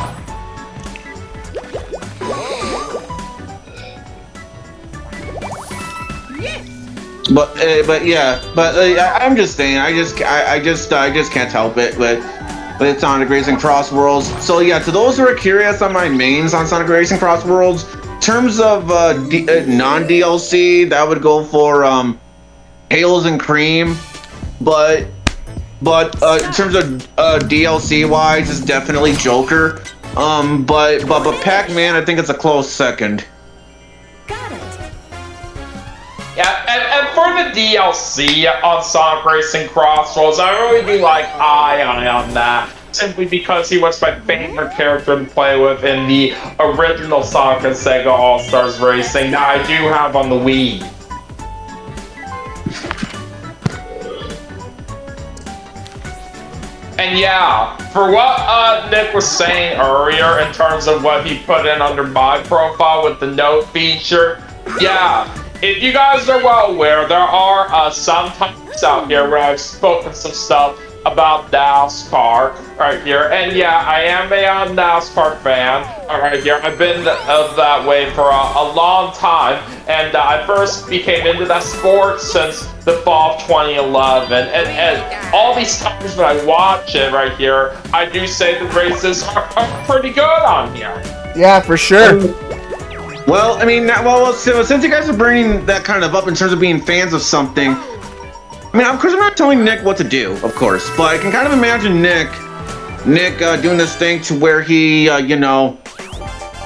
D: I'm just saying, I just can't help it with Sonic Racing Cross Worlds. So yeah, to those who are curious on my mains on Sonic Racing Cross Worlds, in terms of non-DLC, that would go for Tails and Cream, but in terms of DLC wise, it's definitely Joker. But Pac-Man, I think it's a close second.
C: Yeah, and for the DLC on Sonic Racing Cross Worlds, I really do like Ion on that, simply because he was my favorite character to play with in the original Sonic and Sega All-Stars Racing that I do have on the Wii. And yeah, for what Nick was saying earlier in terms of what he put in under my profile with the note feature, yeah. If you guys are well aware, there are some times out here where I've spoken some stuff about NASCAR right here. And yeah, I am a NASCAR fan right here. I've been that way for a long time. And I first became into that sport since the fall of 2011. And all these times when I watch it right here, I do say the races are pretty good on here.
A: Yeah, for sure.
D: Well, I mean, so since you guys are bringing that kind of up in terms of being fans of something, I mean, of course, I'm not telling Nick what to do, of course, but I can kind of imagine Nick doing this thing to where he,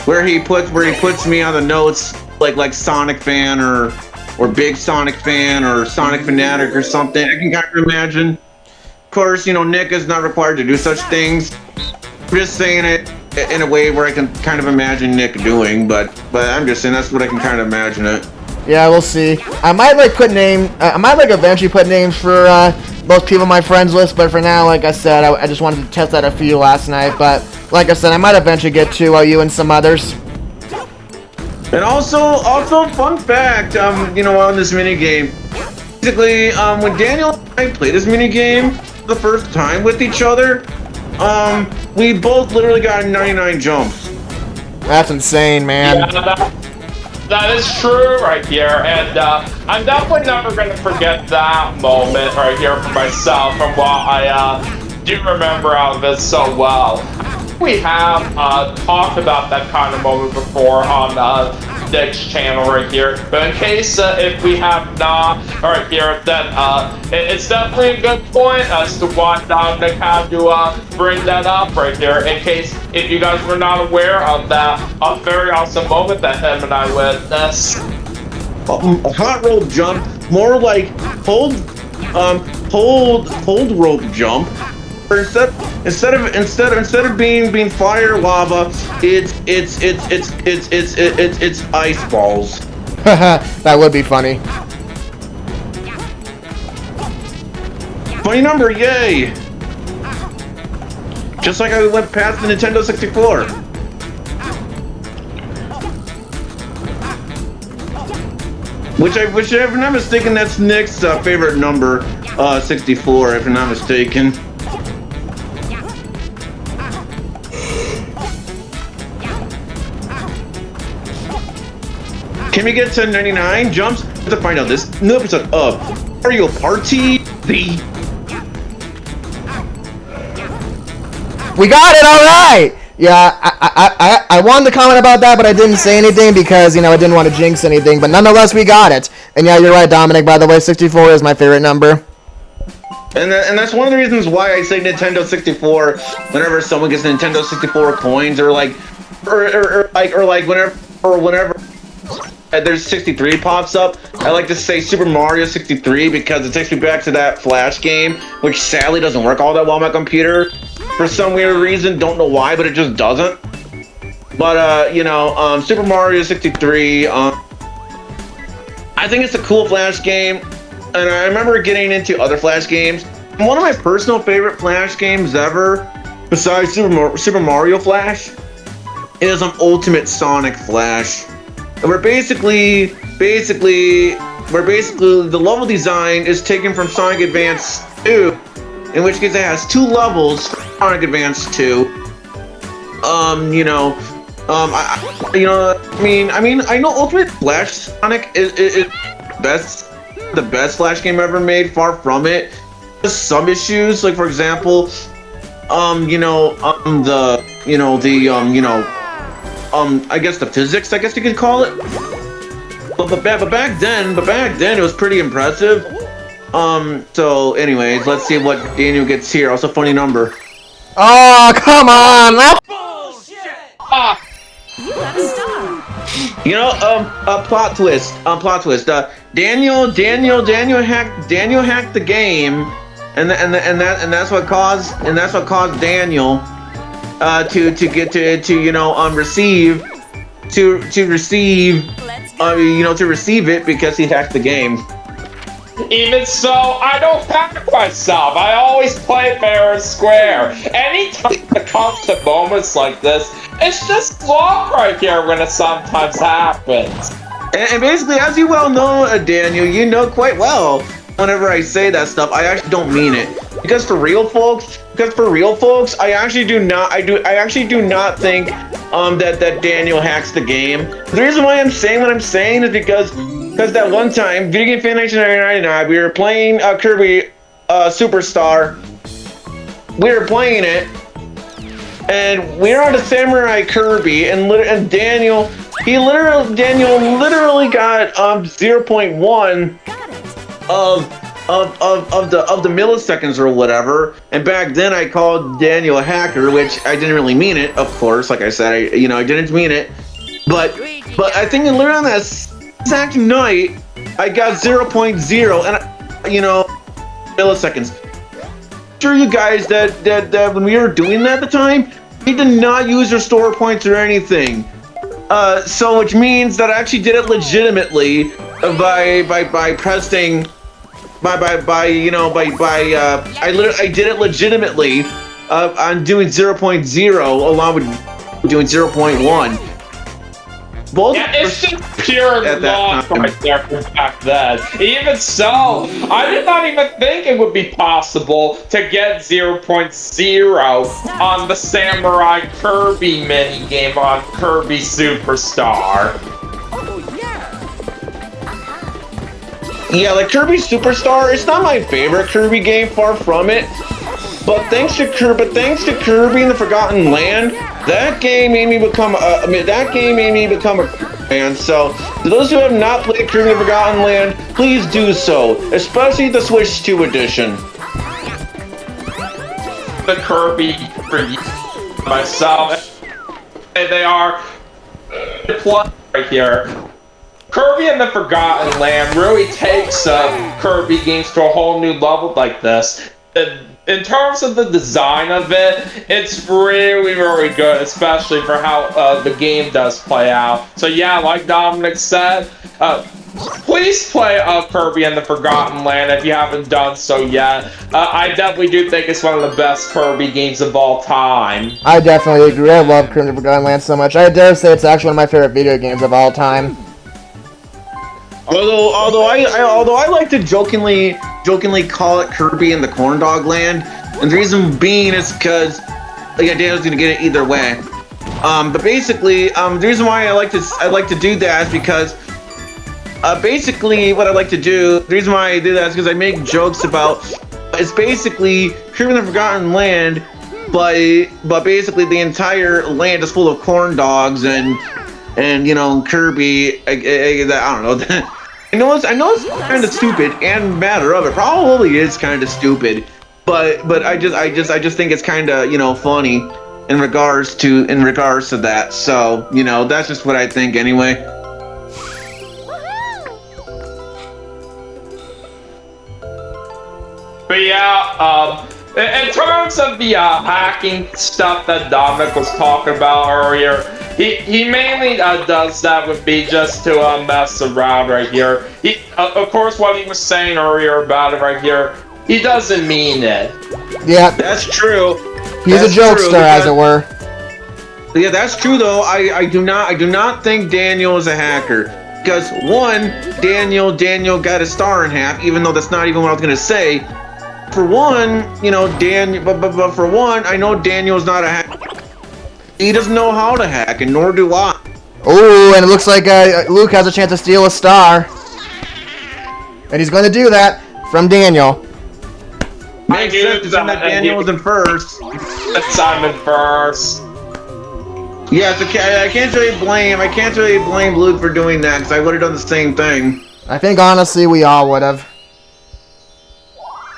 D: where he puts me on the notes like Sonic fan or big Sonic fan or Sonic fanatic or something. I can kind of imagine. Of course, Nick is not required to do such things. I'm just saying it in a way where I can kind of imagine Nick doing, but I'm just saying that's what I can kind of imagine it.
A: Yeah, we'll see. I might eventually put names for most people on my friends list, but for now, like I said, I just wanted to test out a few last night. But like I said, I might eventually get to you and some others.
D: And also, fun fact, on this mini game, basically, when Daniel and I played this mini game the first time with each other, we both literally got 99 jumps.
A: That's insane, man.
C: Yeah, that is true right here, and I'm definitely never going to forget that moment right here for myself from what I do remember out of it so well. We have talked about that kind of moment before on Nick's channel right here, but in case if we have not right here, then it's definitely a good point as to why Nick had to bring that up right here, in case if you guys were not aware of that very awesome moment that him and I witnessed.
D: A hot rope jump, more like hold rope jump. Or instead of being fire lava, it's ice balls.
A: That would be funny.
D: Funny number, yay! Just like I went past the Nintendo 64. Which if I'm not mistaken, that's Nick's favorite number, 64, if I'm not mistaken. Can we get to 99 jumps? To find out this new episode of Mario Party.
A: We got it, all right. Yeah, I wanted to comment about that, but I didn't say anything because, I didn't want to jinx anything. But nonetheless, we got it. And yeah, you're right, Dominic. By the way, 64 is my favorite number.
D: And that's one of the reasons why I say Nintendo 64 whenever someone gets Nintendo 64 coins, or whenever there's 63 pops up, I like to say Super Mario 63 because it takes me back to that Flash game, which sadly doesn't work all that well on my computer for some weird reason. Don't know why, but it just doesn't. But Super Mario 63, I think it's a cool Flash game, and I remember getting into other Flash games. One of my personal favorite Flash games ever, besides Super Mario Flash, is an Ultimate Sonic Flash. Where basically the level design is taken from Sonic Advance 2, in which case it has two levels. Sonic Advance 2. I know Ultimate Flash Sonic is the best Flash game ever made. Far from it. There's some issues, like for example, I guess the physics, I guess you could call it. But back then it was pretty impressive. So anyways, let's see what Daniel gets here. Also funny number.
A: Oh, come on! That's
E: Bullshit!
F: You got a star.
D: Plot twist. Daniel hacked the game, and that's what caused Daniel to receive it because he hacked the game.
C: Even so, I don't hack myself. I always play fair and square. Anytime it comes to moments like this, it's just luck right here when it sometimes happens.
D: And basically, as you well know, Daniel, you know quite well, whenever I say that stuff, I actually don't mean it. because for real folks, I actually do not think that Daniel hacks the game. The reason why I'm saying what I'm saying is because that one time, Video Game Fan 1999, we were playing Kirby Superstar. We were playing it, and we were on the Samurai Kirby, and Daniel literally got 0.1 of the milliseconds or whatever. And back then I called Daniel a hacker, which I didn't really mean it, of course. Like I said, I didn't mean it. But I think literally on that exact night, I got 0.0 and milliseconds. Sure, you guys that when we were doing that at the time, we did not use your store points or anything. So which means that I actually did it legitimately by pressing I did it legitimately on doing 0.0 along with doing 0.1. Both
C: it's just pure luck right there from back then. Even so, I did not even think it would be possible to get 0.0 on the Samurai Kirby minigame on Kirby Superstar.
D: Yeah, like Kirby Superstar, it's not my favorite Kirby game, far from it. But thanks to Kirby and the Forgotten Land, that game made me become a fan. So, to those who have not played Kirby and the Forgotten Land, please do so, especially the Switch 2 edition.
C: The Kirby for myself, they are right here. Kirby and the Forgotten Land really takes Kirby games to a whole new level like this. In terms of the design of it, it's really, really good, especially for how the game does play out. So yeah, like Dominic said, please play Kirby and the Forgotten Land if you haven't done so yet. I definitely do think it's one of the best Kirby games of all time.
A: I definitely agree. I love Kirby and the Forgotten Land so much. I dare say it's actually one of my favorite video games of all time.
D: Although I like to jokingly call it Kirby and the Corn Dog Land, and the reason being is because Daniel's gonna get it either way. But basically, the reason why I like to do that is because basically what I like to do. The reason why I do that is because I make jokes about. It's basically Kirby and the Forgotten Land, but basically the entire land is full of corn dogs and Kirby, I don't know. I know it's kind of stupid, and matter of it probably is kind of stupid, but I just think it's kind of funny in regards to that. So that's just what I think anyway.
C: But yeah, in terms of the hacking stuff that Dominic was talking about earlier, he mainly does that with me just to mess around right here. Of course, what he was saying earlier about it right here, he doesn't mean it.
A: Yeah,
D: that's true.
A: He's a jokester, as it were.
D: Yeah, that's true though. I do not think Daniel is a hacker. Because one, Daniel got a star in half, even though that's not even what I was gonna say. For one, but for one, I know Daniel's not a hacker. He doesn't know how to hack, and nor do I.
A: Oh, and it looks like Luke has a chance to steal a star. And he's going to do that from Daniel.
D: Makes sense that Daniel was in first.
C: Simon first.
D: Yeah, it's okay. I can't really blame Luke for doing that, because I would have done the same thing.
A: I think honestly we all would have.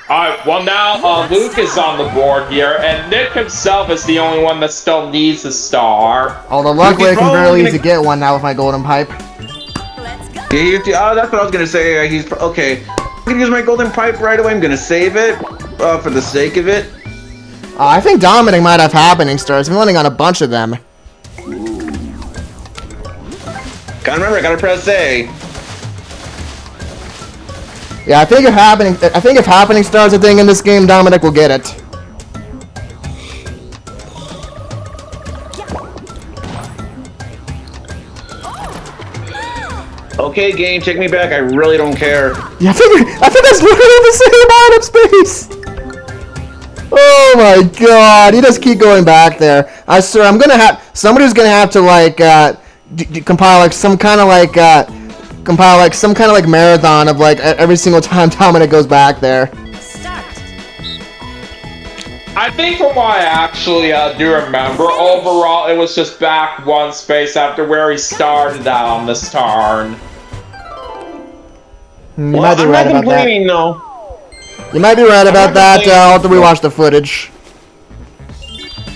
C: Alright, well now Luke is on the board here, and Nick himself is the only one that still needs a star.
A: Although luckily I can barely easily get one now with my golden pipe.
D: Yeah, that's what I was gonna say. He's okay. I'm gonna use my golden pipe right away. I'm gonna save it for the sake of it.
A: I think Dominic might have happening stars. I've been running on a bunch of them.
D: Gotta remember, I gotta press A.
A: Yeah, I think if happening stars a thing in this game, Dominic will get it.
D: Okay, game, take me back. I really don't care.
A: Yeah, I think that's literally the same amount of space. Oh my god, you just keep going back there. I swear, somebody's gonna have to like compile some kind of marathon of like every single time Dominic goes back there.
F: Start.
C: I think from what I actually do remember, overall, it was just back one space after where he started out on this turn.
A: You might be
D: I'm
A: right
D: not
A: about that.
D: complaining, though.
A: You might be right about that. I'll have to rewatch the footage.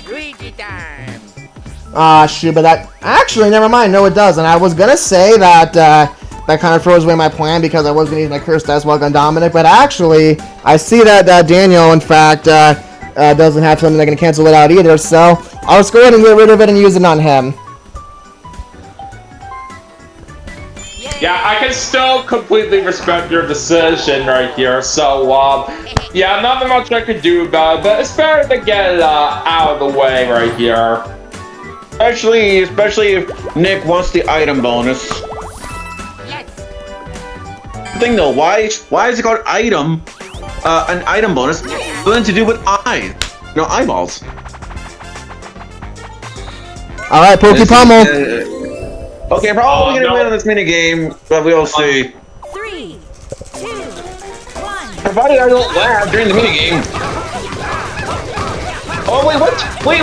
E: Luigi time.
A: Ah, shoot, but that... Actually, never mind. No, it doesn't. I was gonna say that that kind of throws away my plan because I was gonna use my Curse Dice Walk on Dominic, but actually, I see that Daniel, in fact, doesn't have something that can cancel it out either, so I'll just go ahead and get rid of it and use it on him.
C: Yeah, I can still completely respect your decision right here, so, yeah, nothing much I could do about it, but it's better to get it out of the way right here.
D: Especially if Nick wants the item bonus.
E: Yes.
D: Thing though, why is it called item? An item bonus, nothing to do with eyeballs.
A: All right, Pokey Pummel.
D: Okay, probably gonna win on this mini game, but we'll see.
F: 3, 2, 1.
D: Provided I don't laugh during the mini game. Oh wait, what? Wait,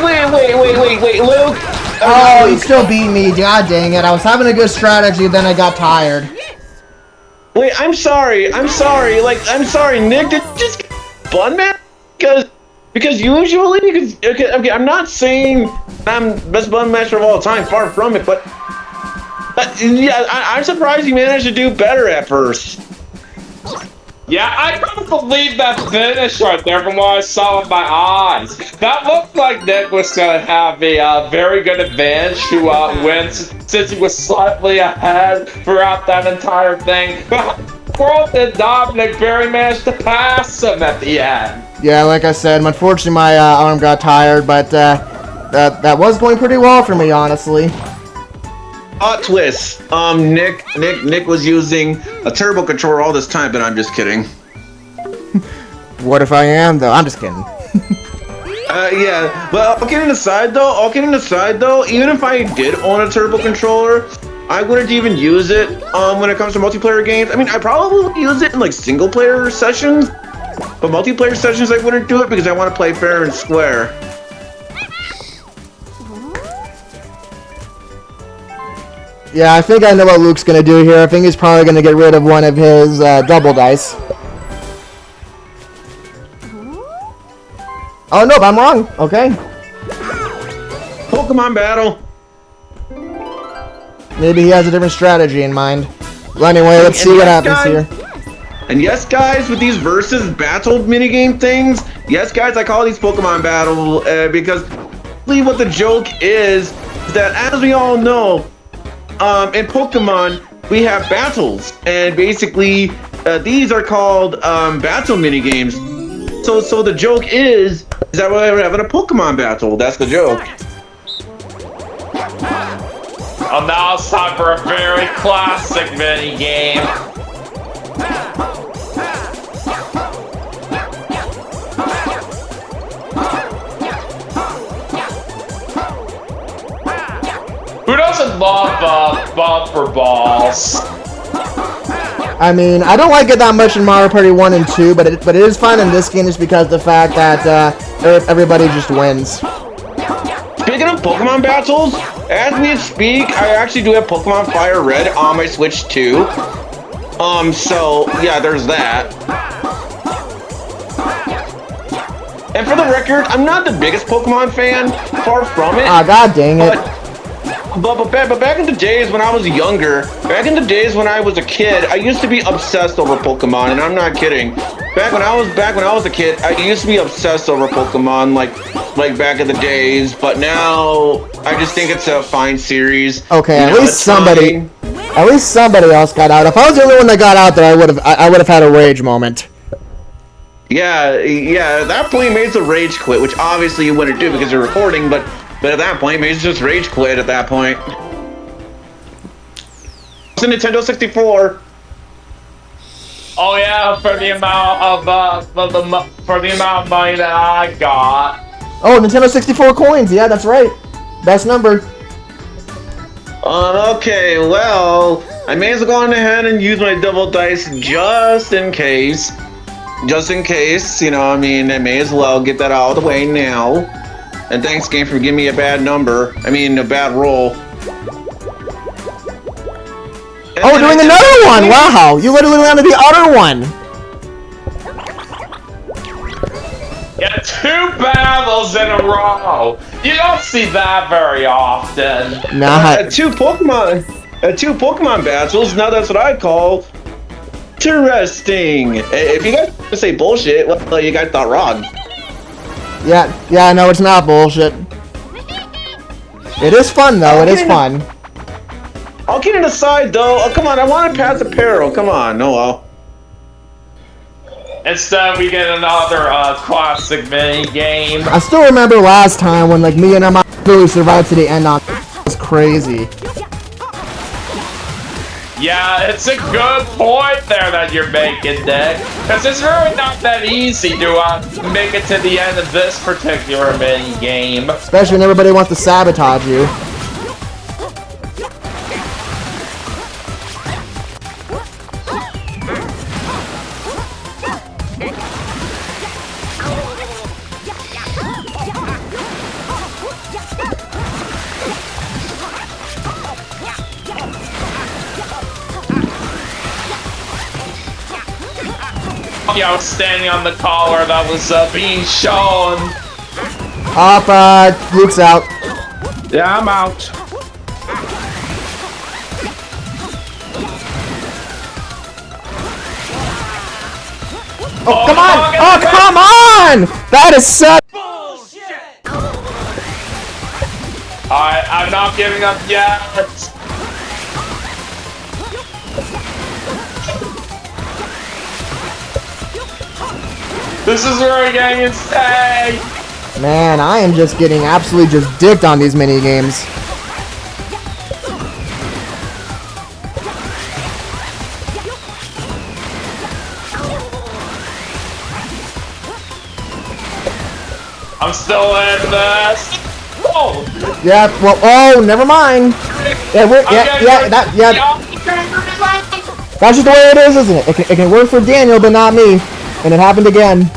D: Luke.
A: Oh, you still beat me. God dang it. I was having a good strategy, then I got tired.
D: Wait, I'm sorry. Like, I'm sorry, Nick. Did you just bun man? Because usually, okay, I'm not saying I'm best bun master of all time. Far from it, but yeah, I'm surprised you managed to do better at first.
C: Yeah, I couldn't believe that finish right there from what I saw with my eyes. That looked like Nick was going to have a very good advantage to win since he was slightly ahead throughout that entire thing. But World and Dominic barely managed to pass him at the end.
A: Yeah, like I said, unfortunately my arm got tired, but that was going pretty well for me, honestly.
D: Twist. Nick was using a turbo controller all this time, but I'm just kidding.
A: What if I am, though? I'm just kidding.
D: Yeah. Well, all kidding aside, though, even if I did own a turbo controller, I wouldn't even use it when it comes to multiplayer games. I mean, I probably would use it in like single player sessions, but multiplayer sessions I wouldn't do it because I want to play fair and square.
A: Yeah, I think I know what Luke's gonna do here. I think he's probably gonna get rid of one of his double dice. Oh, nope, I'm wrong. Okay.
D: Pokemon battle.
A: Maybe he has a different strategy in mind. Well, anyway, let's see what happens here.
D: And yes, guys, with these versus battle minigame things, yes, guys, I call these Pokemon battle because really what the joke is that, as we all know, in Pokemon, we have battles, and basically, these are called battle minigames. So the joke is that we're having a Pokemon battle. That's the joke.
C: Oh, now it's time for a very classic mini game. Who doesn't love bumper balls?
A: I mean, I don't like it that much in Mario Party 1 and 2, but it is fun in this game just because of the fact that everybody just wins.
D: Speaking of Pokemon battles, as we speak, I actually do have Pokemon Fire Red on my Switch too. So yeah, there's that. And for the record, I'm not the biggest Pokemon fan, far from it.
A: Ah, god dang it.
D: But back in the days when I was younger, back in the days when I was a kid, I used to be obsessed over Pokemon, and I'm not kidding. Back when I was a kid, I used to be obsessed over Pokemon, like back in the days. But now, I just think it's a fine series.
A: Okay, at least somebody else got out. If I was the only one that got out there, I would have had a rage moment.
D: Yeah, at that point, maybe it's a rage quit, which obviously you wouldn't do because you're recording, but at that point, maybe it's just rage quit at that point. It's a Nintendo 64.
C: Oh yeah, for the amount of money that I got.
A: Oh, Nintendo 64 coins. Yeah, that's right. Best number.
D: Okay, well, I may as well go on ahead and use my double dice just in case. Just in case, you know, I mean, I may as well get that out of the way now. And thanks, game, for giving me a bad number. I mean, a bad roll. And
A: Oh, we're doing another one. Wow, you literally landed the other one.
C: Yeah, 2 battles in a row. You don't see that very often.
A: Nah.
D: Two Pokemon battles. Now that's what I call interesting. If you guys say bullshit, well, you guys thought wrong.
A: Yeah, no, it's not bullshit. It is fun, though. It is fun.
D: I'll get it aside, though. Oh, come on, I want to pass the peril. Come on, no, well.
C: Instead, we get another classic mini game.
A: I still remember last time when, like, me and Emma really survived to the end on. It was crazy.
C: Yeah, it's a good point there that you're making, Nick. Because it's really not that easy to make it to the end of this particular mini game.
A: Especially when everybody wants to sabotage you.
C: Yeah, I was standing on the collar that was being shown.
A: Up, Luke's out.
B: Yeah, I'm out.
A: Oh, come on! Oh, come on! That is such
E: Bullshit!
C: Alright, I'm not giving up yet. This is where we're getting insane.
A: Man, I am just getting absolutely just dicked on these mini games.
C: I'm still in this. Oh!
A: Yeah, well, oh, never mind. Yeah, that's just the way it is, isn't it? It can work for Daniel, but not me. And it happened again.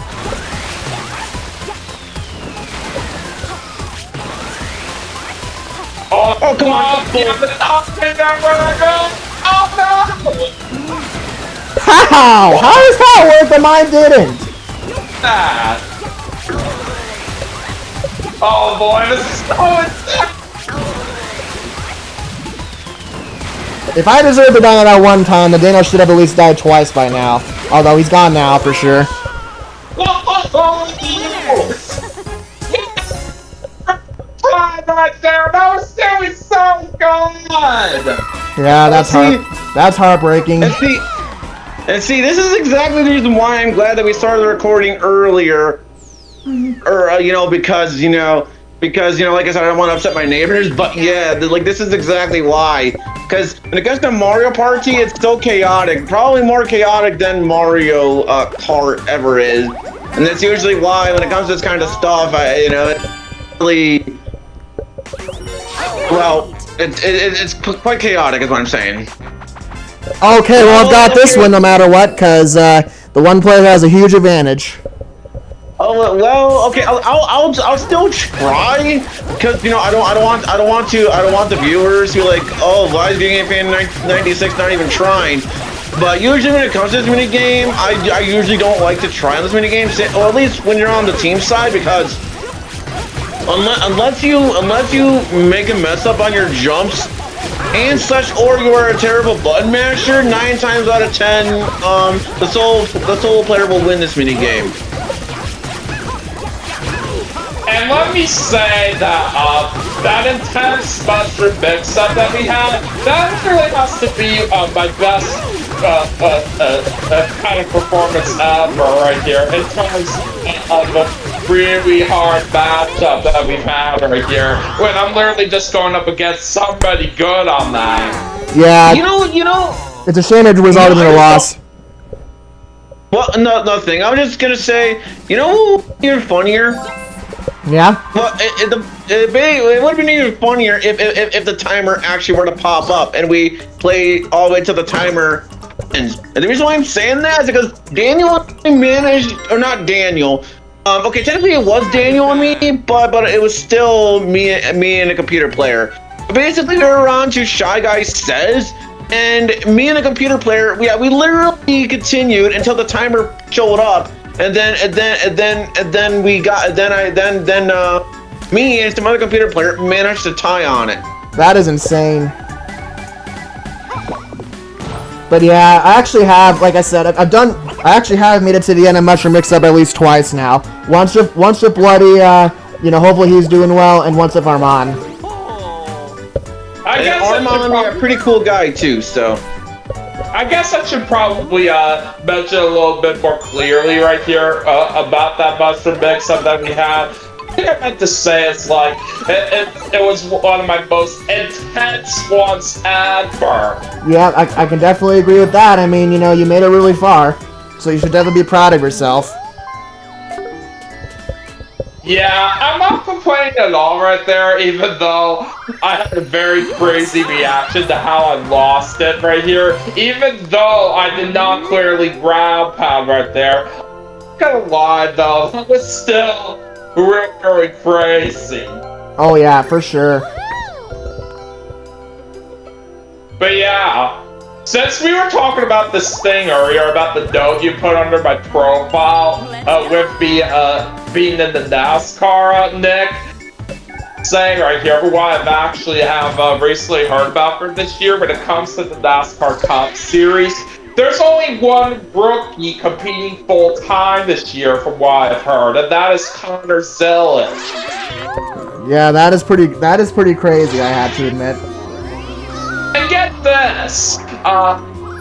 C: Oh, come on! Oh, no!
A: How? How does that work and mine didn't?
C: That. Oh boy, this is so insane!
A: If I deserve to die on that one time, then Daniel should have at least died twice by now. Although he's gone now, for sure.
C: Right there, that was still so good!
A: Yeah, that's heartbreaking.
D: And see, this is exactly the reason why I'm glad that we started recording earlier. Or, because, like I said, I don't want to upset my neighbors, but yeah, like, this is exactly why. Because when it comes to Mario Party, it's so chaotic. Probably more chaotic than Mario Kart ever is. And that's usually why, when it comes to this kind of stuff, it's really... Well, it's quite chaotic, is what I'm saying.
A: Okay, well, I've got this one no matter what, because the one player has a huge advantage.
D: Oh well, okay. I'll still try because I don't want the viewers who are like, oh, why is Game Fan 96 not even trying? But usually when it comes to this mini game, I usually don't like to try on this mini game, or at least when you're on the team side, because unless you make a mess up on your jumps and such, or you are a terrible button masher, 9 times out of 10, the solo player will win this mini game.
C: And let me say that that intense mushroom mix-up that we had, that really has to be my best kind of performance ever right here, in terms of a really hard matchup that we've had right here, when I'm literally just going up against somebody good on that.
A: Yeah. It's a shame it resulted in a loss.
D: Well, no, nothing. I was just gonna say, you know, you're funnier.
A: Yeah?
D: Well, it would have been even funnier if the timer actually were to pop up and we play all the way to the timer. And the reason why I'm saying that is because Daniel managed, or not Daniel. Okay, technically it was Daniel and me, but it was still me and a computer player. Basically, we were on to Shy Guy Says, and me and a computer player, we literally continued until the timer showed up, and then me and some other computer player managed to tie on it.
A: That is insane. But yeah, I actually have, like I said, I actually have made it to the end of Mushroom Mix-Up at least twice now. Once with Bloody, hopefully he's doing well, and once with Armand.
C: I guess
D: Armand, a pretty cool guy too, so.
C: I guess I should probably mention a little bit more clearly right here about that Mushroom Mix-Up that we had. I think I meant to say it's like, it was one of my most intense ones ever.
A: Yeah, I can definitely agree with that. I mean, you made it really far, so you should definitely be proud of yourself.
C: Yeah, I'm not complaining at all right there, even though I had a very crazy reaction to how I lost it right here. Even though I did not clearly ground pound right there. I'm gonna lie though, that was still really crazy.
A: Oh yeah, for sure.
C: But yeah, since we were talking about this thing earlier, about the note you put under my profile, with me being in the NASCAR, Nick, saying right here what I've actually have recently heard about for this year when it comes to the NASCAR Cup Series. There's only one rookie competing full-time this year from what I've heard, and that is Connor Zillage.
A: Yeah, that is pretty crazy, I have to admit.
C: And get this,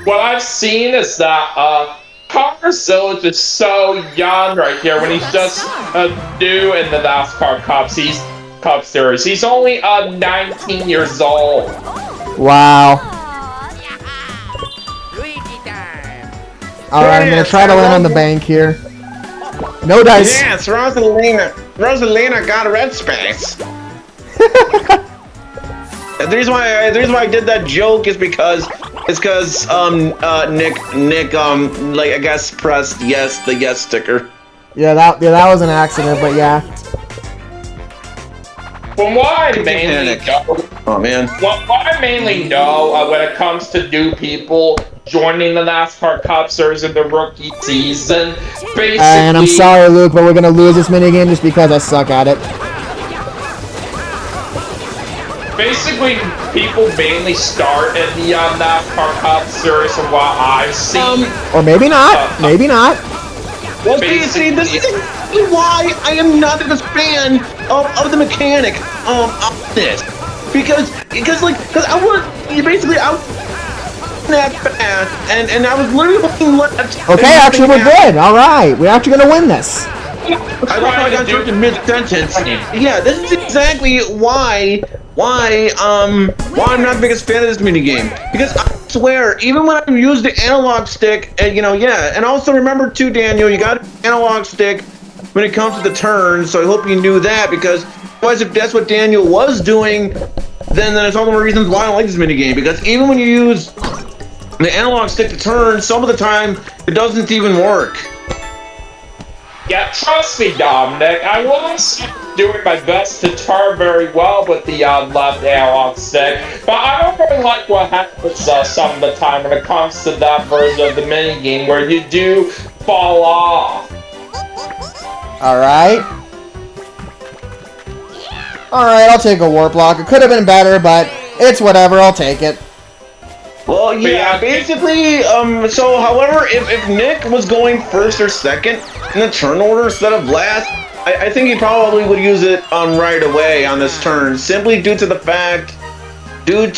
C: what I've seen is that, Connor Zillage is so young right here when he's just new in the NASCAR Cup Series. He's only 19 years old.
A: Wow.
E: Luigi time.
A: Alright, I'm gonna try to land on the bank here. No dice.
D: Yes, Rosalina got a red space. The reason why I did that joke is because Nick like I guess pressed yes, the yes sticker.
A: Yeah, that was an accident, but yeah.
C: From what I mainly know,
D: Oh man.
C: what I mainly know when it comes to new people joining the NASCAR Cup Series in the rookie season, basically.
A: And I'm sorry, Luke, but we're gonna lose this minigame just because I suck at it.
C: Basically, people mainly start in the NASCAR Cup Series from what I've seen.
A: Or maybe not. Maybe not.
D: Well, see, this is exactly why I am not the biggest fan of the mechanic of this, because I was basically out that fast, and I was literally looking left.
A: Okay, actually we're good. All right, we're actually gonna win this.
D: I thought I got interrupted mid-sentence. Yeah, this is exactly why I'm not the biggest fan of this minigame. Because I swear, even when I use the analog stick, and and also remember too, Daniel, you got an analog stick when it comes to the turns, so I hope you knew that, because otherwise if that's what Daniel was doing, then it's all the more reasons why I don't like this minigame, because even when you use the analog stick to turn, some of the time, it doesn't even work.
C: Yeah, trust me, Dominic, I was doing my best to turn very well with the left analog stick, but I don't really like what happens some of the time when it comes to that version of the minigame where you do fall off.
A: Alright. Alright, I'll take a warp block. It could have been better, but it's whatever, I'll take it.
D: Well, yeah, basically, so, however, if Nick was going first or second in the turn order instead of last, I think he probably would use it right away on this turn, simply due to the fact, we're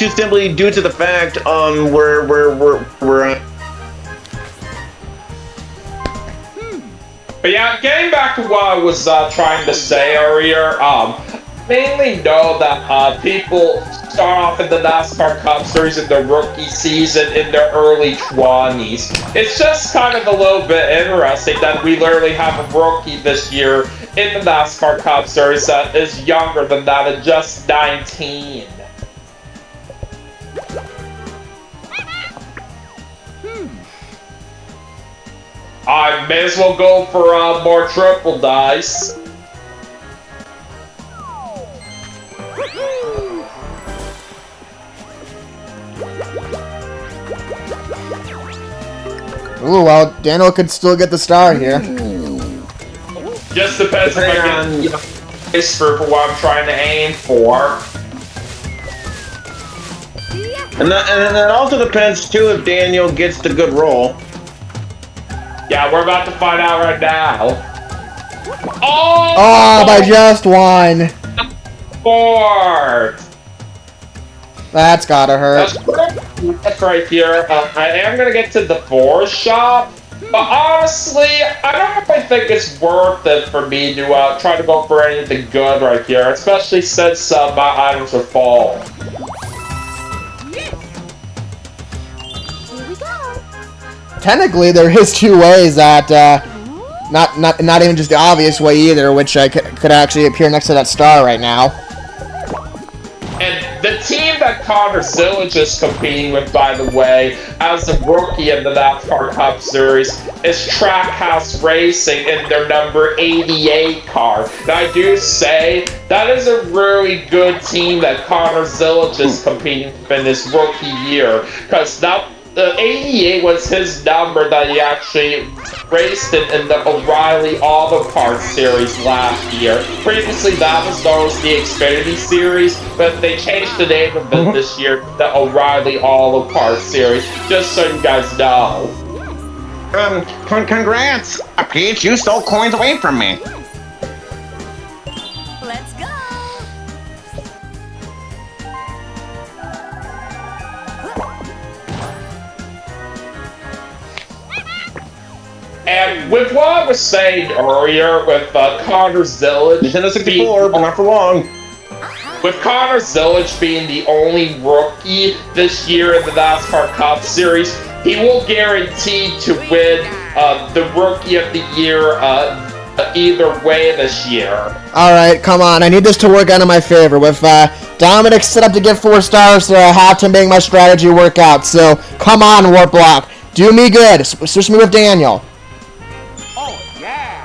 C: But yeah, getting back to what I was trying to say earlier, mainly know that people start off in the NASCAR Cup Series in their rookie season in their early 20s. It's just kind of a little bit interesting that we literally have a rookie this year in the NASCAR Cup Series that is younger than that at just 19. I may as well go for more triple dice.
A: Ooh, well, Daniel could still get the star here.
C: Just depends if I get this for what I'm trying to aim for.
D: And that also depends too if Daniel gets the good roll.
C: Yeah, we're about to find out right now.
A: Oh, by just one.
C: Fourth.
A: That's gotta hurt.
C: That's right here. I am gonna get to the fourth shop, but honestly, I don't really think it's worth it for me to try to go for anything good right here, especially since my items are full.
F: Here we go.
A: Technically, there is two ways that, not even just the obvious way either, which I could actually appear next to that star right now.
C: And the team that Connor Zillage is competing with, by the way, as a rookie in the NASCAR Cup Series, is Trackhouse Racing in their number 88 car. And I do say that is a really good team that Connor Zillage is competing with in his rookie year, because that the 88 was his number that he actually raced in the O'Reilly Auto Parts Series last year. Previously, that was known as the Xfinity Series, but they changed the name of it this year to the O'Reilly Auto Parts Series, just so you guys know.
D: Congrats! Peach, you stole coins away from me.
F: Let's go.
C: And with what I was saying earlier, with Connor Zillage,
D: Nintendo 64, but not for long.
C: with Connor Zillage being the only rookie this year in the NASCAR Cup Series, he will guarantee to win the Rookie of the Year either way this year.
A: Alright, come on. I need this to work out in my favor. With Dominic set up to get 4 stars, so I have to make my strategy work out. So, come on, Warp Block. Do me good. Switch me with Daniel.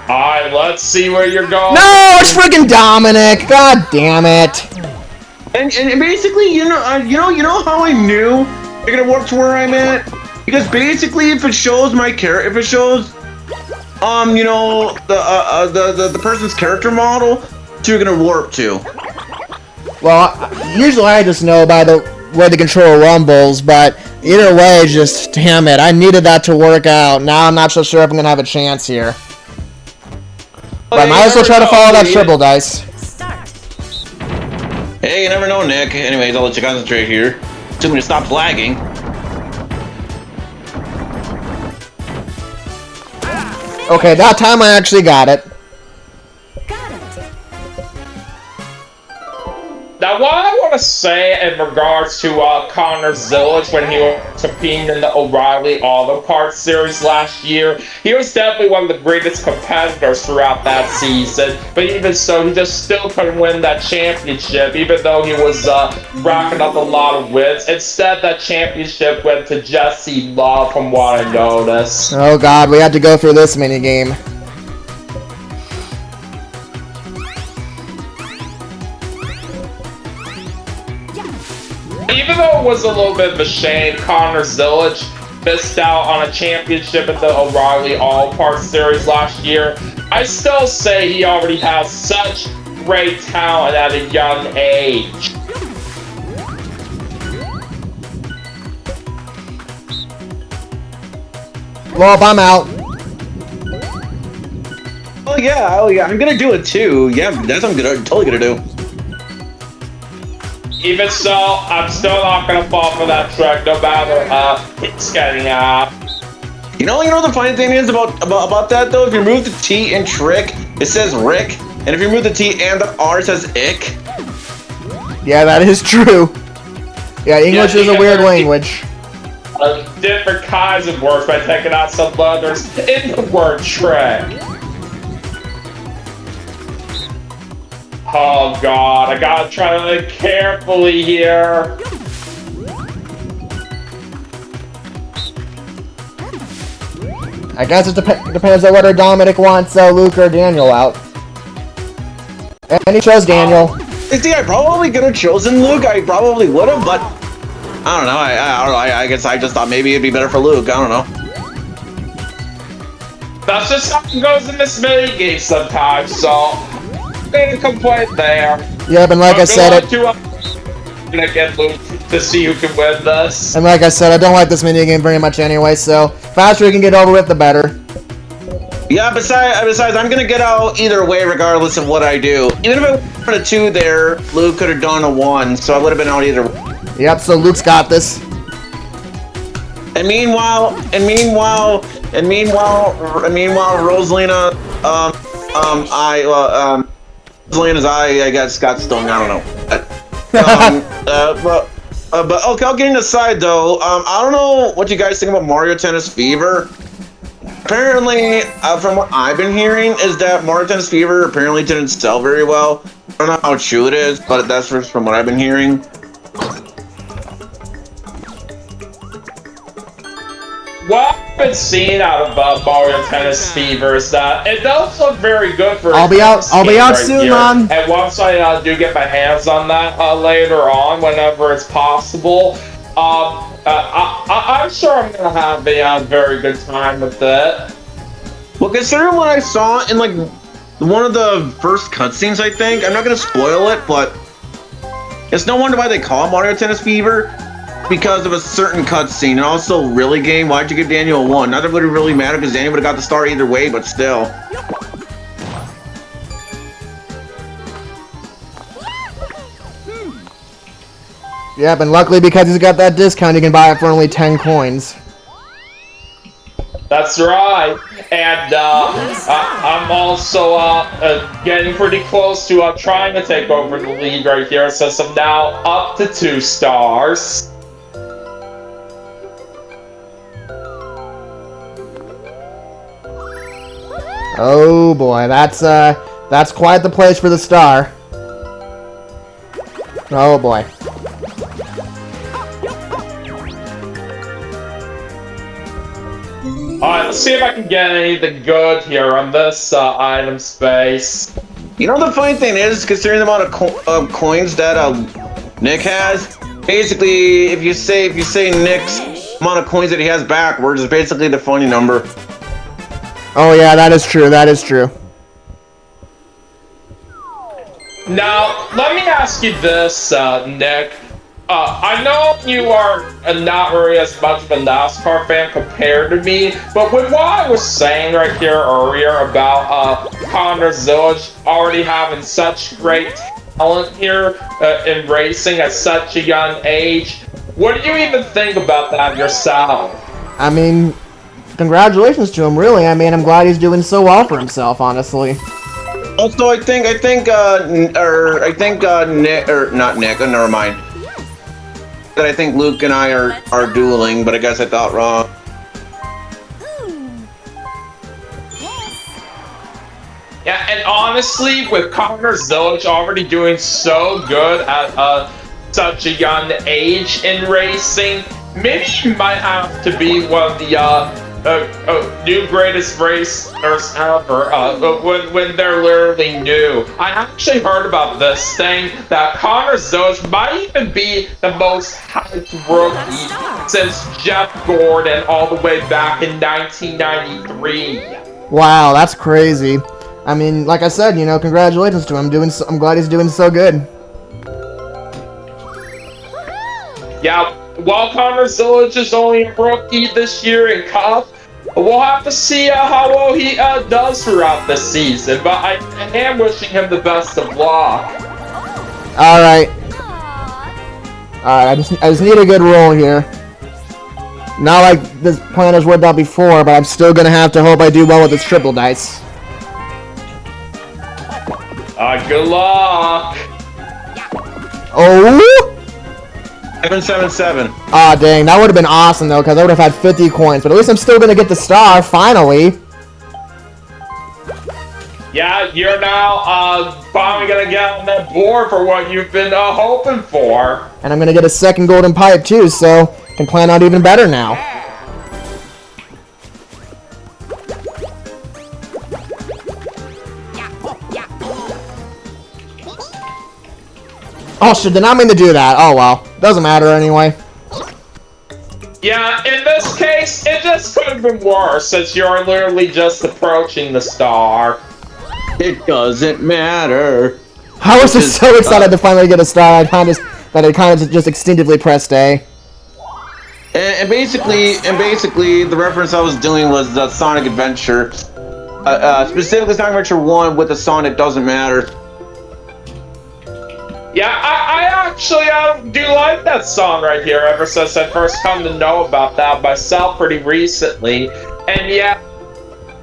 C: Alright, let's see where you're going.
A: No, it's freaking Dominic. God damn it.
D: And basically, you know how I knew they're gonna warp to where I'm at? Because basically, if it shows my character, if it shows, the person's character model, so you're gonna warp to.
A: Well, usually I just know by the way the controller rumbles, but either way, just damn it. I needed that to work out. Now I'm not so sure if I'm gonna have a chance here. But I might as well try to follow that triple dice.
F: Start.
D: Hey, you never know, Nick. Anyways, I'll let you concentrate here. Assuming it stops lagging.
A: Okay, that time I actually got it.
F: Got it.
C: Now, what I want to say in regards to Connor Zillage when he was competing in the O'Reilly Auto Parts Series last year, he was definitely one of the greatest competitors throughout that season. But even so, he just still couldn't win that championship, even though he was racking up a lot of wins. Instead, that championship went to Jesse Love, from what I noticed.
A: Oh god, we had to go through this minigame.
C: Even though it was a little bit of a shame, Connor Zillage missed out on a championship at the O'Reilly All Parts Series last year, I still say he already has such great talent at a young age.
A: Well, I'm out.
D: Oh yeah, I'm gonna do it too. Yeah, that's what I'm totally gonna do.
C: Even so, I'm still not gonna fall for that trick, no matter it's getting out.
D: You know the funny thing is about that though? If you remove the T in trick, it says Rick, and if you remove the T and the R, it says Ick.
A: Yeah, that is true. Yeah, English is a weird language.
C: Different kinds of words by taking out some letters in the word tray. Oh god, I gotta try to look carefully here.
A: I guess it depends on whether Dominic wants Luke or Daniel out. And he chose Daniel.
D: See, I probably could have chosen Luke. I probably would have, but I don't know. I don't know. I guess I just thought maybe it'd be better for Luke. I don't know.
C: That's just how it goes in this mini game sometimes, so can't complain there.
A: Yep, and like I said,
C: Gonna get Luke to see who can win this.
A: And like I said, I don't like this minigame very much anyway, so faster we can get over with, the better.
D: Yeah, besides, I'm gonna get out either way regardless of what I do. Even if I went a 2 there, Luke could have done a 1, so I would have been out either way.
A: Yep, so Luke's got this.
D: And meanwhile, Rosalina, Rosalina's eye, I guess, got stung. I don't know. But okay, I'll get aside though. I don't know what you guys think about Mario Tennis Fever. Apparently, from what I've been hearing, is that Mario Tennis Fever apparently didn't sell very well. I don't know how true it is, but that's just from what I've been hearing.
C: What I've been seeing out of Mario Tennis Fever is that it does look very good for.
A: I'll be out soon,
C: here.
A: Mom.
C: And once I do get my hands on that later on, whenever it's possible, I'm sure I'm gonna have a very good time with it.
D: Well, considering what I saw in like one of the first cutscenes, I think I'm not gonna spoil it, but it's no wonder why they call it Mario Tennis Fever. Because of a certain cutscene, and also, really, game, why'd you give Daniel a 1? Not that it would have really mattered, because Daniel would have got the star either way, but still.
A: Yep, and luckily because he's got that discount, he can buy it for only 10 coins.
C: That's right, and I'm also getting pretty close to trying to take over the lead right here, since I'm now up to 2 stars.
A: Oh boy, that's quite the place for the star. Oh boy.
C: Alright, let's see if I can get anything good here on this item space.
D: You know the funny thing is, considering the amount of coins that Nick has, basically, if you say Nick's amount of coins that he has backwards, is basically the funny number.
A: Oh yeah, that is true, that is true.
C: Now, let me ask you this, Nick. I know you are not really as much of a NASCAR fan compared to me, but with what I was saying right here earlier about Connor Zillage already having such great talent here in racing at such a young age, what do you even think about that yourself?
A: I mean, congratulations to him, really. I mean, I'm glad he's doing so well for himself, honestly.
D: Also, I think Nick, or not Nick, never mind. That I think Luke and I are dueling, but I guess I thought wrong.
C: Yeah, and honestly, with Connor Zillage already doing so good at such a young age in racing, maybe he might have to be one of the new greatest racers ever when they're literally new. I actually heard about this thing that Connor Zillage might even be the most hyped rookie since Jeff Gordon all the way back in 1993.
A: Wow, that's crazy. I mean, like I said, you know, congratulations to him. I'm glad he's doing so good.
C: Yeah, while Connor Zillage is only a rookie this year in Cup, we'll have to see how well he does throughout the season, but I am wishing him the best of luck.
A: Alright. Alright, I just need a good roll here. Not like this plan has worked out before, but I'm still gonna have to hope I do well with this triple dice.
C: Good luck!
A: Oh!
D: 777.
A: Aw, dang, that would have been awesome though, because I would have had 50 coins. But at least I'm still gonna get the star finally.
C: Yeah, you're now finally gonna get on that board for what you've been hoping for.
A: And I'm gonna get a second golden pipe too, so can plan out even better now. Oh shit, did not mean to do that. Oh well. Doesn't matter anyway.
C: Yeah, in this case, it just could have been worse, since you're literally just approaching the star.
D: It doesn't matter.
A: I was just so excited to finally get a star, I kind of just instinctively pressed A.
D: And basically, the reference I was doing was the Sonic Adventure. Specifically Sonic Adventure 1 with the song It Doesn't Matter.
C: Yeah, I actually do like that song right here ever since I first come to know about that myself pretty recently. And yeah,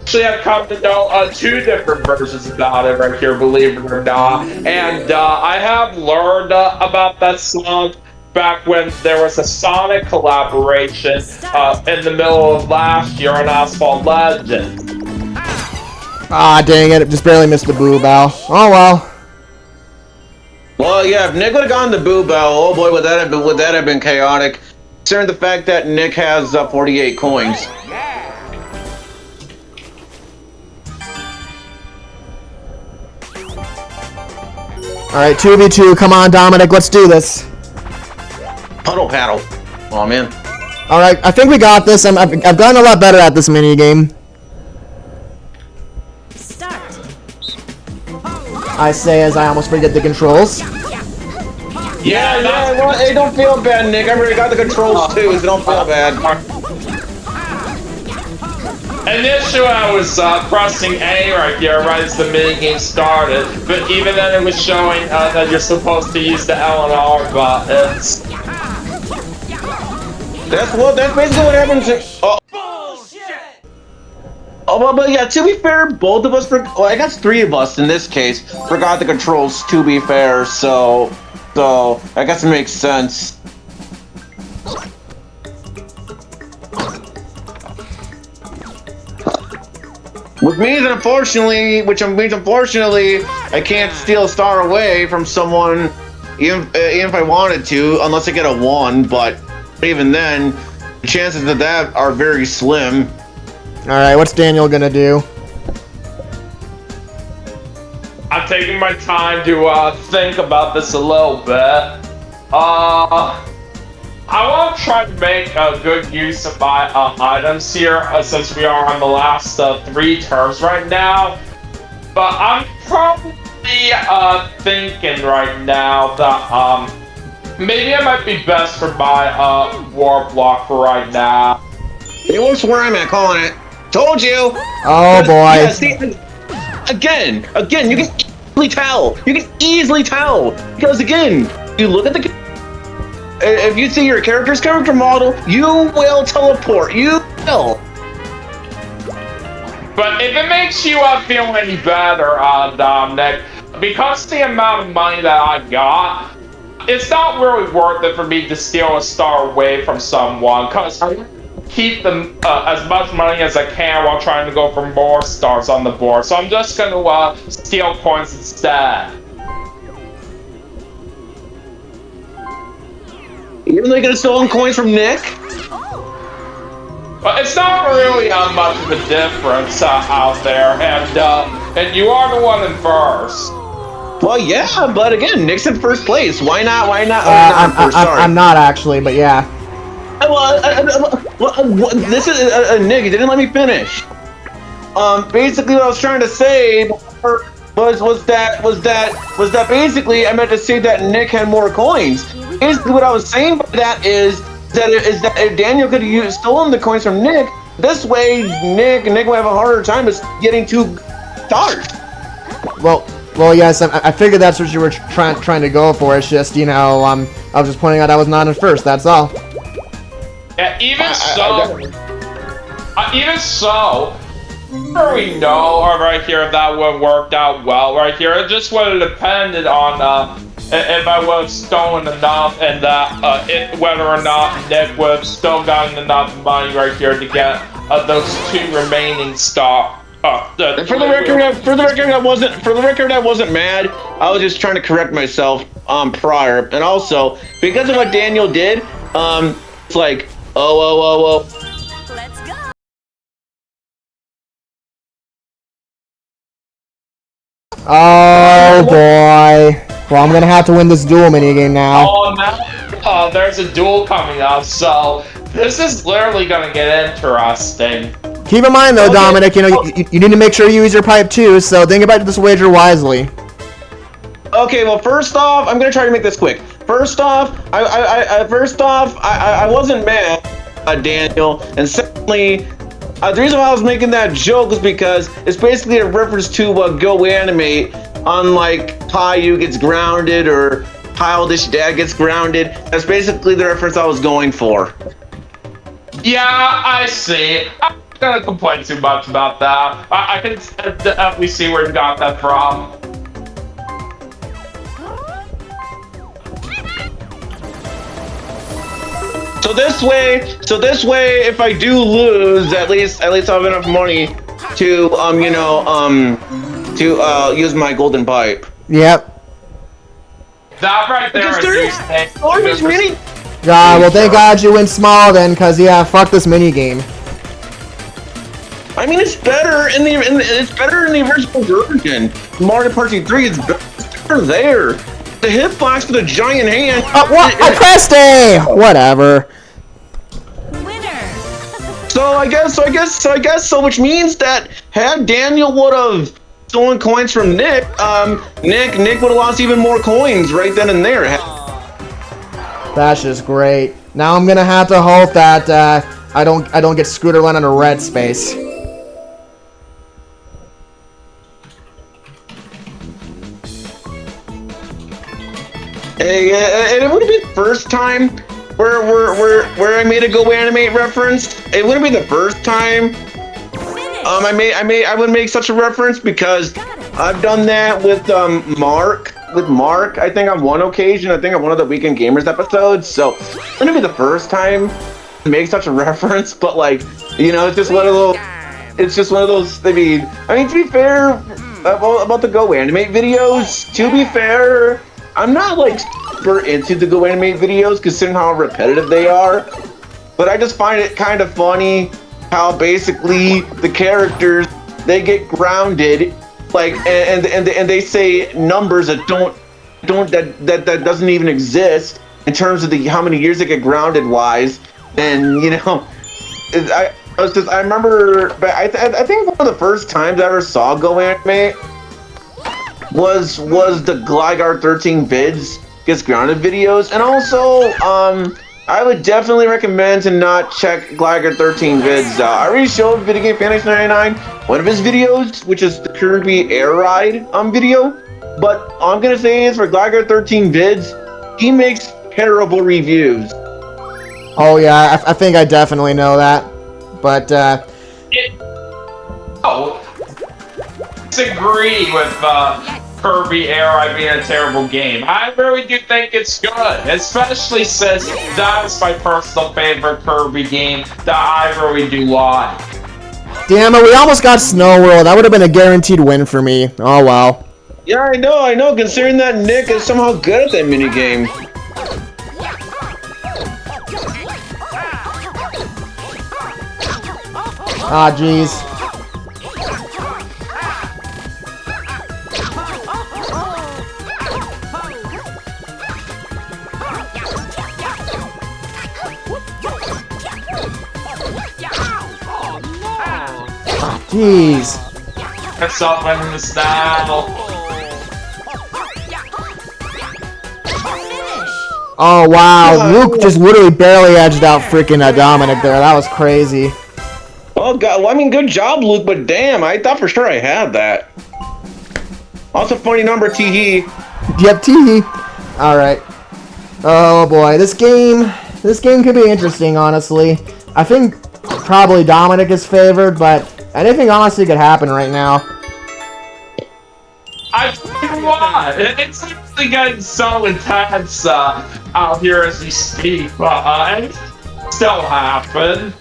C: actually I've come to know two different versions about it right here, believe it or not. And I have learned about that song back when there was a Sonic collaboration in the middle of last year on Asphalt Legends.
A: Ah, dang it, just barely missed the boo bow. Oh well.
D: Well, yeah, if Nick would have gone the boo bow, oh boy, would that have been chaotic. Considering the fact that Nick has 48 coins.
A: Alright, 2v2, come on Dominic, let's do this.
D: Puddle paddle. Oh man.
A: Alright, I think we got this. I've gotten a lot better at this minigame.
F: Start.
A: I say as I almost forget the controls.
C: Yeah,
D: Well, hey, don't feel bad, Nick. I already got the controls too, so don't feel bad.
C: initially I was pressing A right here right as the minigame started, but even then it was showing that you're supposed to use the L and R buttons.
D: That's basically what happens. Oh, but yeah, to be fair, both of us, well, I guess 3 of us in this case, forgot the controls, to be fair, so I guess it makes sense. Which means, unfortunately, I can't steal a star away from someone, even if I wanted to, unless I get a 1, but even then, the chances of that are very slim.
A: Alright, what's Daniel gonna do?
C: I'm taking my time to think about this a little bit. I want to try to make good use of my items here, since we are on the last 3 terms right now. But I'm probably thinking right now that maybe it might be best for my war block for right now.
D: It works where I'm at, calling it. Told you.
A: Oh boy.
D: Yeah, see, again, you can easily tell. Because again, you look at the. If you see your character's character model, you will teleport. You will.
C: But if it makes you feel any better, Dominic, because the amount of money that I got, it's not really worth it for me to steal a star away from someone, because I keep them as much money as I can while trying to go for more stars on the board. So I'm just going to steal coins instead.
D: Even though you get stolen coins from Nick?
C: But it's not really much of a difference out there, and you are the one in first.
D: Well, yeah, but again, Nick's in first place. Why not?
A: I'm not actually, but yeah.
D: This is Nick. You didn't let me finish. Basically, what I was trying to say was that basically I meant to say that Nick had more coins. Basically, what I was saying by that is that if Daniel could have stolen the coins from Nick, this way Nick would have a harder time of getting 2 stars.
A: Well, yes, I figured that's what you were trying to go for. It's just, I was just pointing out I was not in first. That's all.
C: Yeah, even so, we know right here that would have worked out well right here. It just would have depended on if I would have stolen enough, and that whether or not Nick would have still gotten enough money right here to get those 2 remaining stock.
D: For the record, I wasn't mad. I was just trying to correct myself prior, and also because of what Daniel did, it's like, oh.
F: Let's go.
A: Oh boy. Well, I'm gonna have to win this duel minigame now.
C: Oh, now there's a duel coming up, so this is literally gonna get interesting.
A: Keep in mind though,
D: Okay.
A: Dominic, you know, you need to make sure you use your pipe too, so think about this wager wisely.
D: Okay, well, first off, I'm gonna try to make this quick. First off, I wasn't mad at Daniel, and secondly, the reason why I was making that joke was because it's basically a reference to Go Animate, unlike Caillou gets grounded or Childish Dad gets grounded. That's basically the reference I was going for.
C: Yeah, I see. I'm not gonna complain too much about that. I can definitely see where you got that from.
D: So this way, if I do lose, at least I'll have enough money to use my golden pipe.
A: Yep.
C: That right there
D: Because
C: is
D: there is many.
A: God, well thank God you win small then, cause yeah, fuck this minigame.
D: I mean, it's better in the original version. Mario Party 3 is better there. The hitbox with a giant hand.
A: What? I pressed A! Whatever.
F: Winner.
D: So which means that had Daniel would have stolen coins from Nick, Nick would have lost even more coins right then and there.
A: That's just great. Now I'm gonna have to hope that I don't get Scooter Run on a red space.
D: And it wouldn't be the first time where I made a Go Animate reference. It wouldn't be the first time.
F: Finish.
D: I would make such a reference because I've done that with Mark. With Mark, I think on one occasion, I think on one of the Weekend Gamers episodes. So it's gonna be the first time to make such a reference, but like, you know, it's just one of those. It's just one of those. I mean, to be fair about the Go Animate videos. To be fair, I'm not like super into the Go Animate videos considering how repetitive they are. But I just find it kind of funny how basically the characters, they get grounded, like, and they say numbers that that doesn't even exist in terms of how many years they get grounded wise. And you know, I remember, but I think one of the first times I ever saw Go Animate was the Gligar 13 vids gets grounded videos. And also I would definitely recommend to not check Gligar 13 vids. I already showed Video Game Fantasy 99 one of his videos, which is the Kirby Air Ride video. But all I'm gonna say is for Gligar 13 vids, he makes terrible reviews.
A: Oh yeah, I think I definitely know that. But
C: Disagree with Kirby Air Ride being a terrible game. I really do think it's good, especially since that is my personal favorite Kirby game that I really do like.
A: damn it, we almost got Snow World. That would have been a guaranteed win for me. Oh well.
D: Yeah, I know. Considering that Nick is somehow good at that minigame.
A: Ah, jeez. Ah, jeez.
C: What's up in the style?
A: Oh wow, Luke just literally barely edged out freaking Dominic there. That was crazy.
D: Oh god, well, I mean, good job, Luke, but damn, I thought for sure I had that. Also, funny number, Teehee.
A: Yep, tee. All right. Oh boy, this game could be interesting, honestly. I think probably Dominic is favored, but anything honestly could happen right now.
C: I tell you what, it's actually getting so intense out here as we speak, but anything still happen.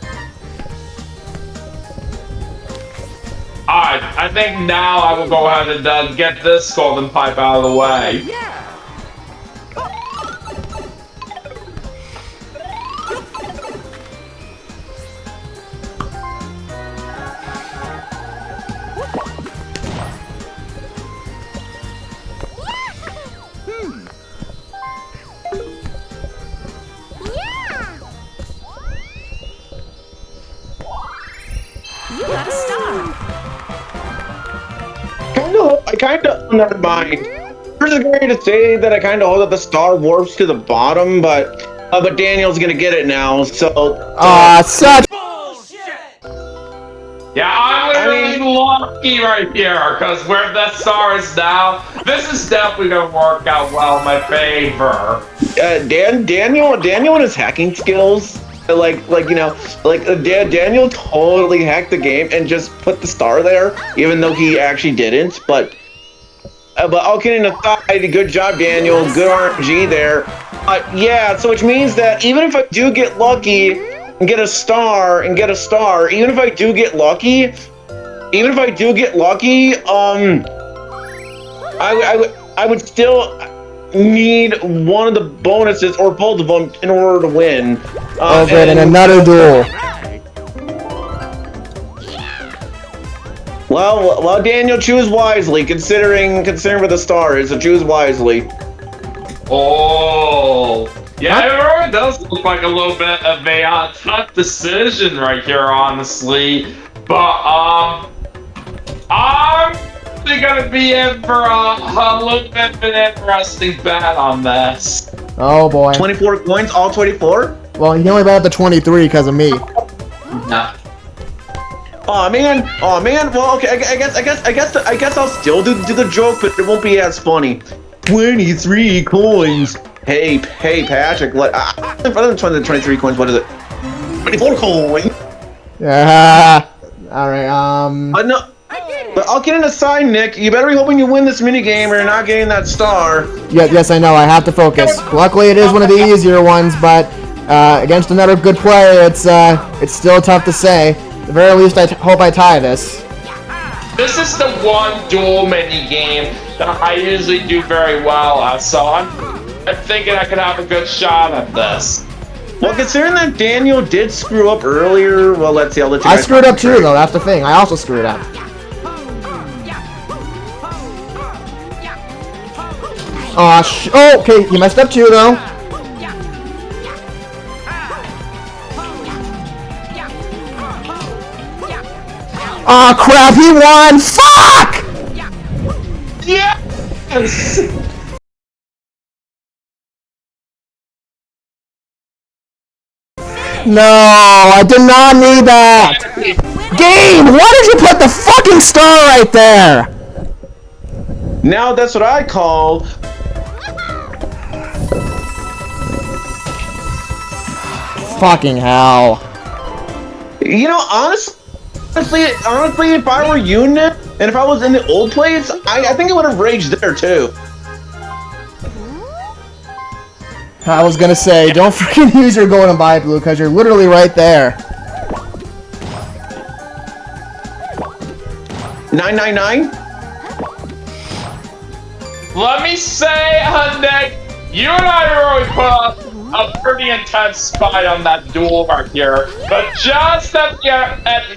C: Alright, I think now I will go ahead and get this golden pipe out of the way.
F: You got a star.
D: I kind of, never mind. First, it's going to say that I kind of hope that the star warps to the bottom, but Daniel's gonna get it now. So.
A: Such.
C: Yeah, I'm literally lucky right here, because where that star is now, this is definitely gonna work out well in my favor.
D: Daniel and his hacking skills, Daniel totally hacked the game and just put the star there, even though he actually didn't. But all kidding aside, good job, Daniel. Good RNG there. Yeah, so which means that even if I do get lucky and get a star, even if I do get lucky, I would still need one of the bonuses or both of them in order to win.
A: Oh, good, and another duel.
D: Well, Daniel, choose wisely. Considering where the star is, so choose wisely.
C: Oh, yeah, it really does look like a little bit of a tough decision right here, honestly. But I'm actually gonna be in for a little bit of an interesting bet on this.
A: Oh boy.
D: 24 coins, all 24?
A: Well, he only bet up to 23 because of me.
C: Nah.
D: Oh man. Well, okay. I guess I'll still do the joke, but it won't be as funny. 23 coins. Hey, Patrick. What? Rather than 23 coins, what is it? 24 coins.
A: Yeah. All right.
D: No. But I'll get an aside, Nick. You better be hoping you win this minigame or you're not getting that star.
A: Yes, I know. I have to focus. Luckily, it is one of the easier ones, but against another good player, it's still tough to say. At the very least, I hope I tie this.
C: This is the one duel mini game that I usually do very well at, so I'm thinking I could have a good shot at this.
D: Well, considering that Daniel did screw up earlier, well, let's see. I'll let you
A: I
D: guys
A: screwed up too, though. That's the thing. I also screwed up. Oh, okay. You messed up too, though. Oh crap, he won! Fuck!
C: Yes!
A: No, I did not need that! Game, why did you put the fucking star right there?
D: Now that's what I call...
A: Fucking hell.
D: You know, honestly, if I were you, Nick, and if I was in the old place, I think I would have raged there too.
A: I was gonna say, don't freaking use your golden buy blue, because you're literally right there.
D: 999?
C: Let me say, Nick, you and I really put up a pretty intense fight on that duel right here, but just at the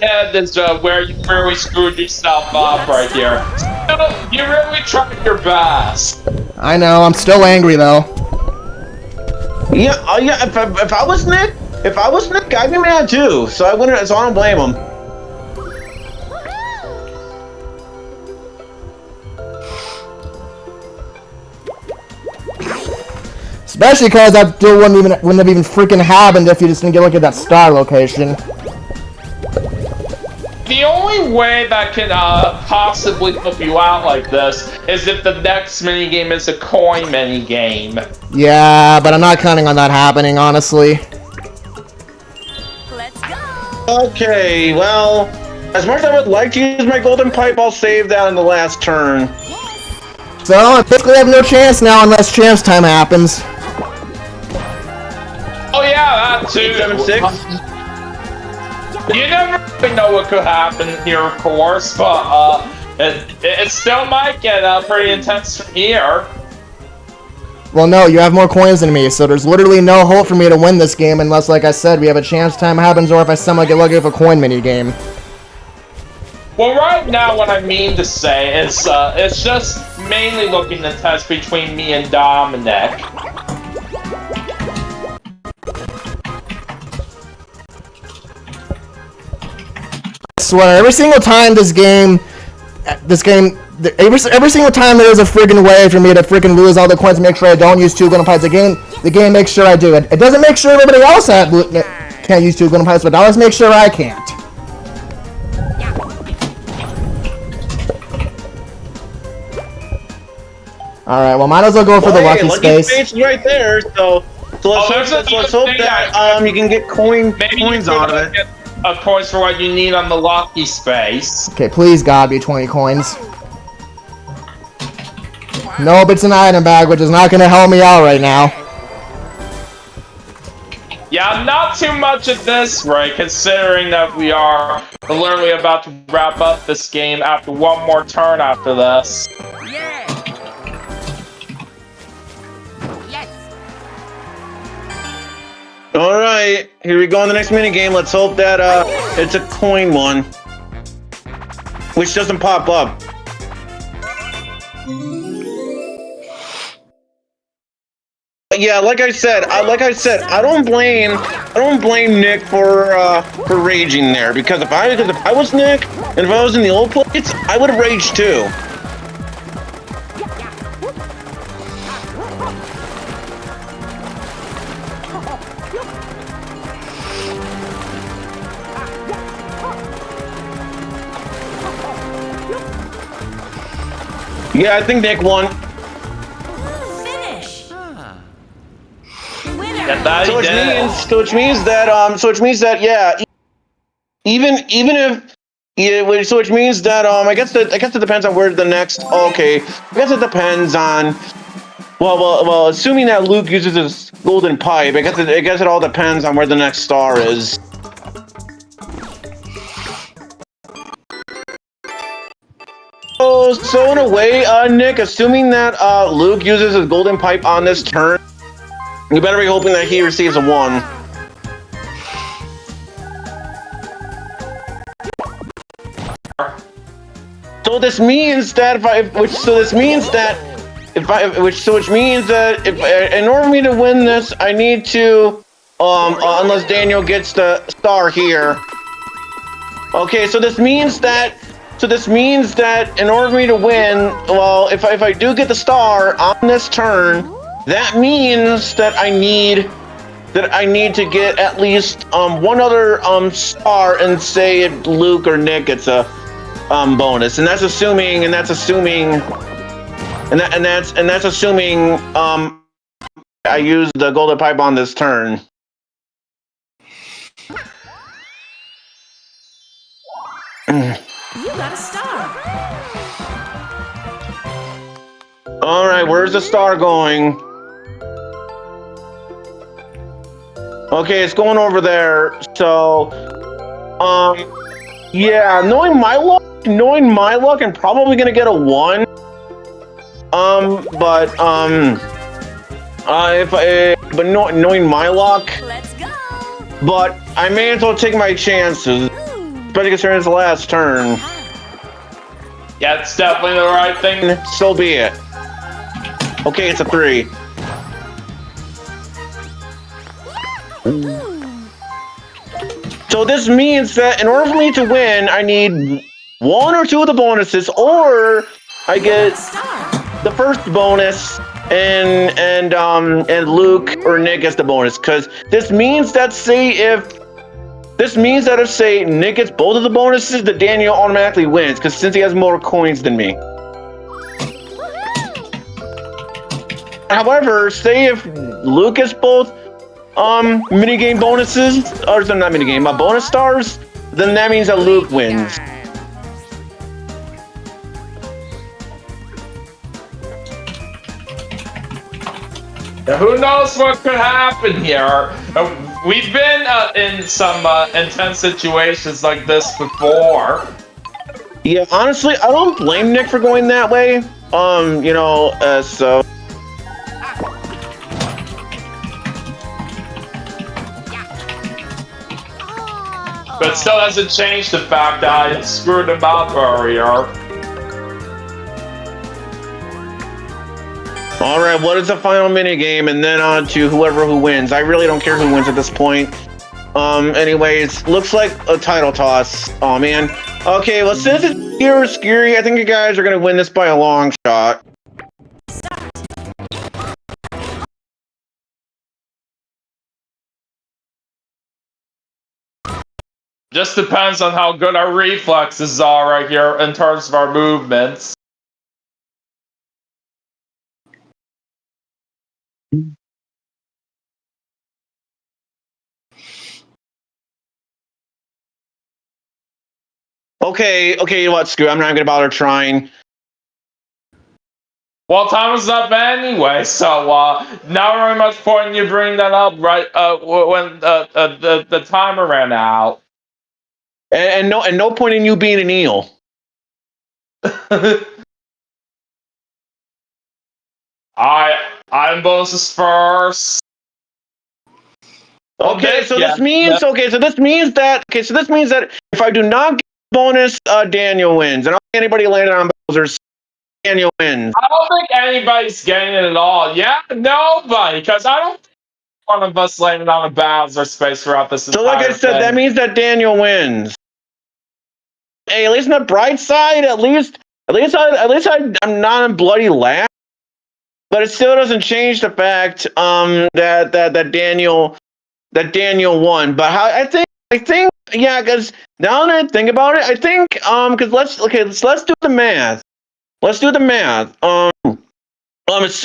C: end is where you really screwed yourself up right here. Still, you really tried your best.
A: I know, I'm still angry though.
D: Yeah, if I was Nick, I'd be mad too. So I don't blame him.
A: Especially because that duel wouldn't have even freaking happened if you just didn't get a look at that star location.
C: The only way that can possibly help you out like this is if the next minigame is a coin minigame.
A: Yeah, but I'm not counting on that happening, honestly.
F: Let's go.
D: Okay, well, as much as I would like to use my golden pipe, I'll save that in the last turn.
A: So I basically have no chance now unless chance time happens.
C: Oh yeah, that too.
D: 876.
C: You never really know what could happen here, of course, but it still might get pretty intense from here.
A: Well, no, you have more coins than me, so there's literally no hope for me to win this game unless, like I said, we have a chance time happens or if I somehow get lucky with a coin mini game.
C: Well, right now, what I mean to say is it's just mainly looking to test between me and Dominic.
A: I swear, every single time every single time there's a friggin' way for me to friggin' lose all the coins to make sure I don't use 2 golden pipes, the game makes sure I do it. It doesn't make sure everybody else can't use 2 golden pipes, but it always makes sure I can't. Alright, well, might as well go for the lucky space.
D: Space is right there, so let's hope that you can get coins out of it.
C: Get coins for what you need on the lucky space.
A: Okay, please God be 20 coins. Nope, it's an item bag, which is not going to help me out right now.
C: Yeah, not too much at this rate, considering that we are literally about to wrap up this game after one more turn after this.
E: Yeah. Yes.
D: All right, here we go on the next mini game. Let's hope that it's a coin one, which doesn't pop up. Yeah, like I said, I don't blame Nick for raging there, because if I was Nick and if I was in the old place, I would have raged too. Yeah, I think Nick won.
F: Finish.
C: Yeah, that
D: So
C: he did.
D: which means that yeah, even if yeah, so which means that I guess it depends on where the next. Okay, I guess it depends on. Well, assuming that Luke uses his golden pipe, I guess it all depends on where the next star is. So in a way, Nick, assuming that Luke uses his golden pipe on this turn, you better be hoping that he receives a 1. So this means that in order for me to win this, I need to unless Daniel gets the star here. Okay, so this means that in order for me to win, well, if I do get the star on this turn, that means that I need to get at least one other star, and say if Luke or Nick gets a bonus, and that's assuming I use the golden pipe on this turn.
F: You got a star.
D: All right, where's the star going? Okay, it's going over there. So, yeah, knowing my luck, I'm probably gonna get a 1. Knowing my luck,
F: Let's go.
D: but I may as well take my chances. Especially considering it's the last turn.
C: Yeah, it's definitely the right thing.
D: So be it. Okay, it's a 3. So this means that in order for me to win, I need 1 or 2 of the bonuses, or I get the first bonus, and Luke or Nick gets the bonus. Because this means that if say Nick gets both of the bonuses, that Daniel automatically wins, because since he has more coins than me. However, say if Luke gets both minigame bonuses, or not minigame, bonus stars, then that means that Luke wins.
C: Who knows what could happen here? We've been in some intense situations like this before.
D: Yeah, honestly, I don't blame Nick for going that way. So.
C: But still hasn't changed the fact that I screwed him up earlier.
D: All right, what is the final minigame? And then on to whoever who wins. I really don't care who wins at this point. Anyways, looks like a title toss. Oh, man. Okay, well, since it's here scary, I think you guys are going to win this by a long shot.
C: Just depends on how good our reflexes are right here in terms of our movements.
D: Okay, you know what? Screw it. I'm not going to bother trying.
C: Well, time is up anyway, so not very much point in you bringing that up right when the timer ran out.
D: And no point in you being an eel.
C: I'm bonuses first.
D: Okay, so
C: yeah.
D: this means that if I do not get bonus, Daniel wins, and I don't think anybody landed on Bowser's. Daniel wins.
C: I don't think anybody's getting it at all. Yeah, nobody, because I don't think one of us landed on a Bowser space throughout this entire
D: So, like I said,
C: thing.
D: that means that Daniel wins. Hey, at least on the bright side, at least I'm not in bloody laugh. But it still doesn't change the fact that Daniel won. But I think yeah, because now that I think about it, I think because let's do the math. Let's do the math. Once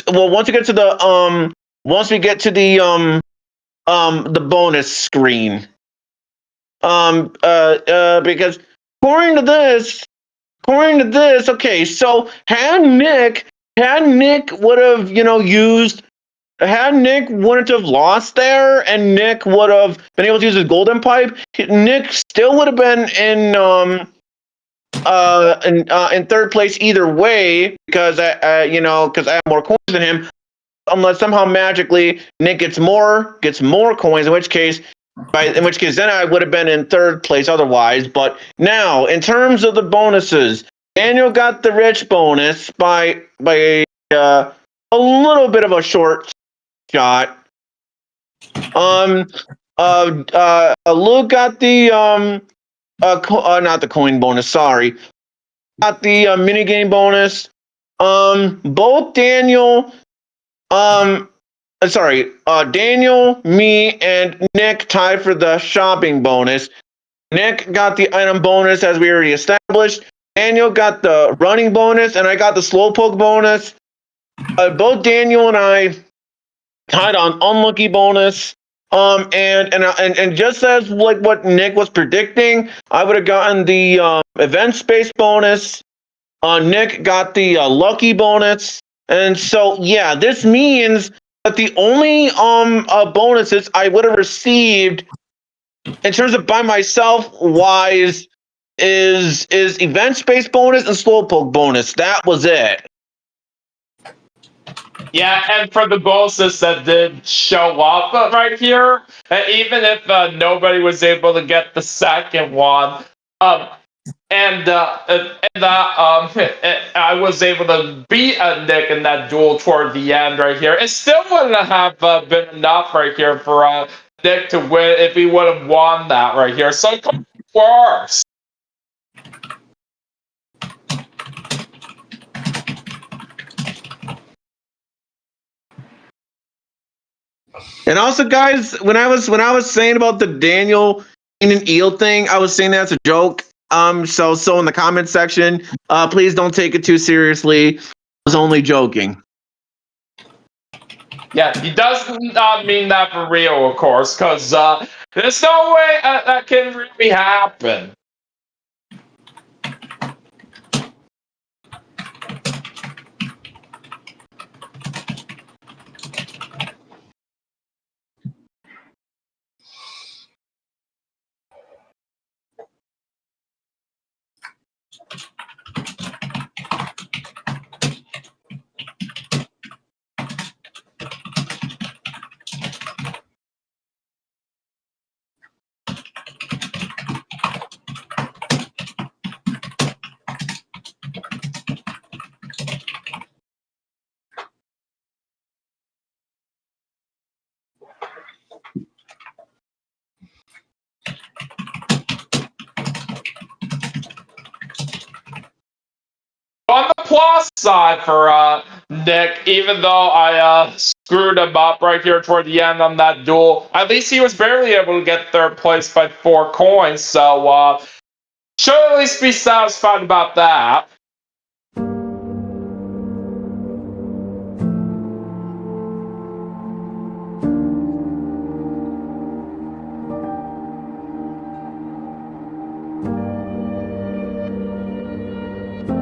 D: we get to the bonus screen. Because according to this, okay, so had Nick would have, had Nick wouldn't have lost there, and Nick would have been able to use his golden pipe, Nick still would have been in third place either way, because because I have more coins than him, unless somehow magically Nick gets more coins, in which case then I would have been in third place otherwise. But now, in terms of the bonuses, Daniel got the rich bonus by a little bit of a short shot. Luke got the not the coin bonus. Sorry, got the mini game bonus. Both Daniel, Daniel, me, and Nick tied for the shopping bonus. Nick got the item bonus, as we already established. Daniel got the running bonus, and I got the slowpoke bonus. Both Daniel and I tied on unlucky bonus. And just as like what Nick was predicting, I would have gotten the event space bonus. Nick got the lucky bonus, and so yeah, this means that the only bonuses I would have received in terms of by myself wise is event space bonus and slowpoke bonus. That was it.
C: Yeah, and for the bonuses that did show up right here, even if nobody was able to get the second one, and I was able to beat Nick in that duel toward the end right here. It still wouldn't have been enough right here for Nick to win if he would have won that right here. So it could be worse.
D: And also, guys, when I was saying about the Daniel and an eel thing, I was saying that's a joke. So in the comment section, please don't take it too seriously. I was only joking.
C: Yeah, he does not mean that for real, of course, because there's no way that can really happen. plus side for Nick, even though I screwed him up right here toward the end on that duel. At least he was barely able to get third place by 4 coins, so should at least be satisfied about that.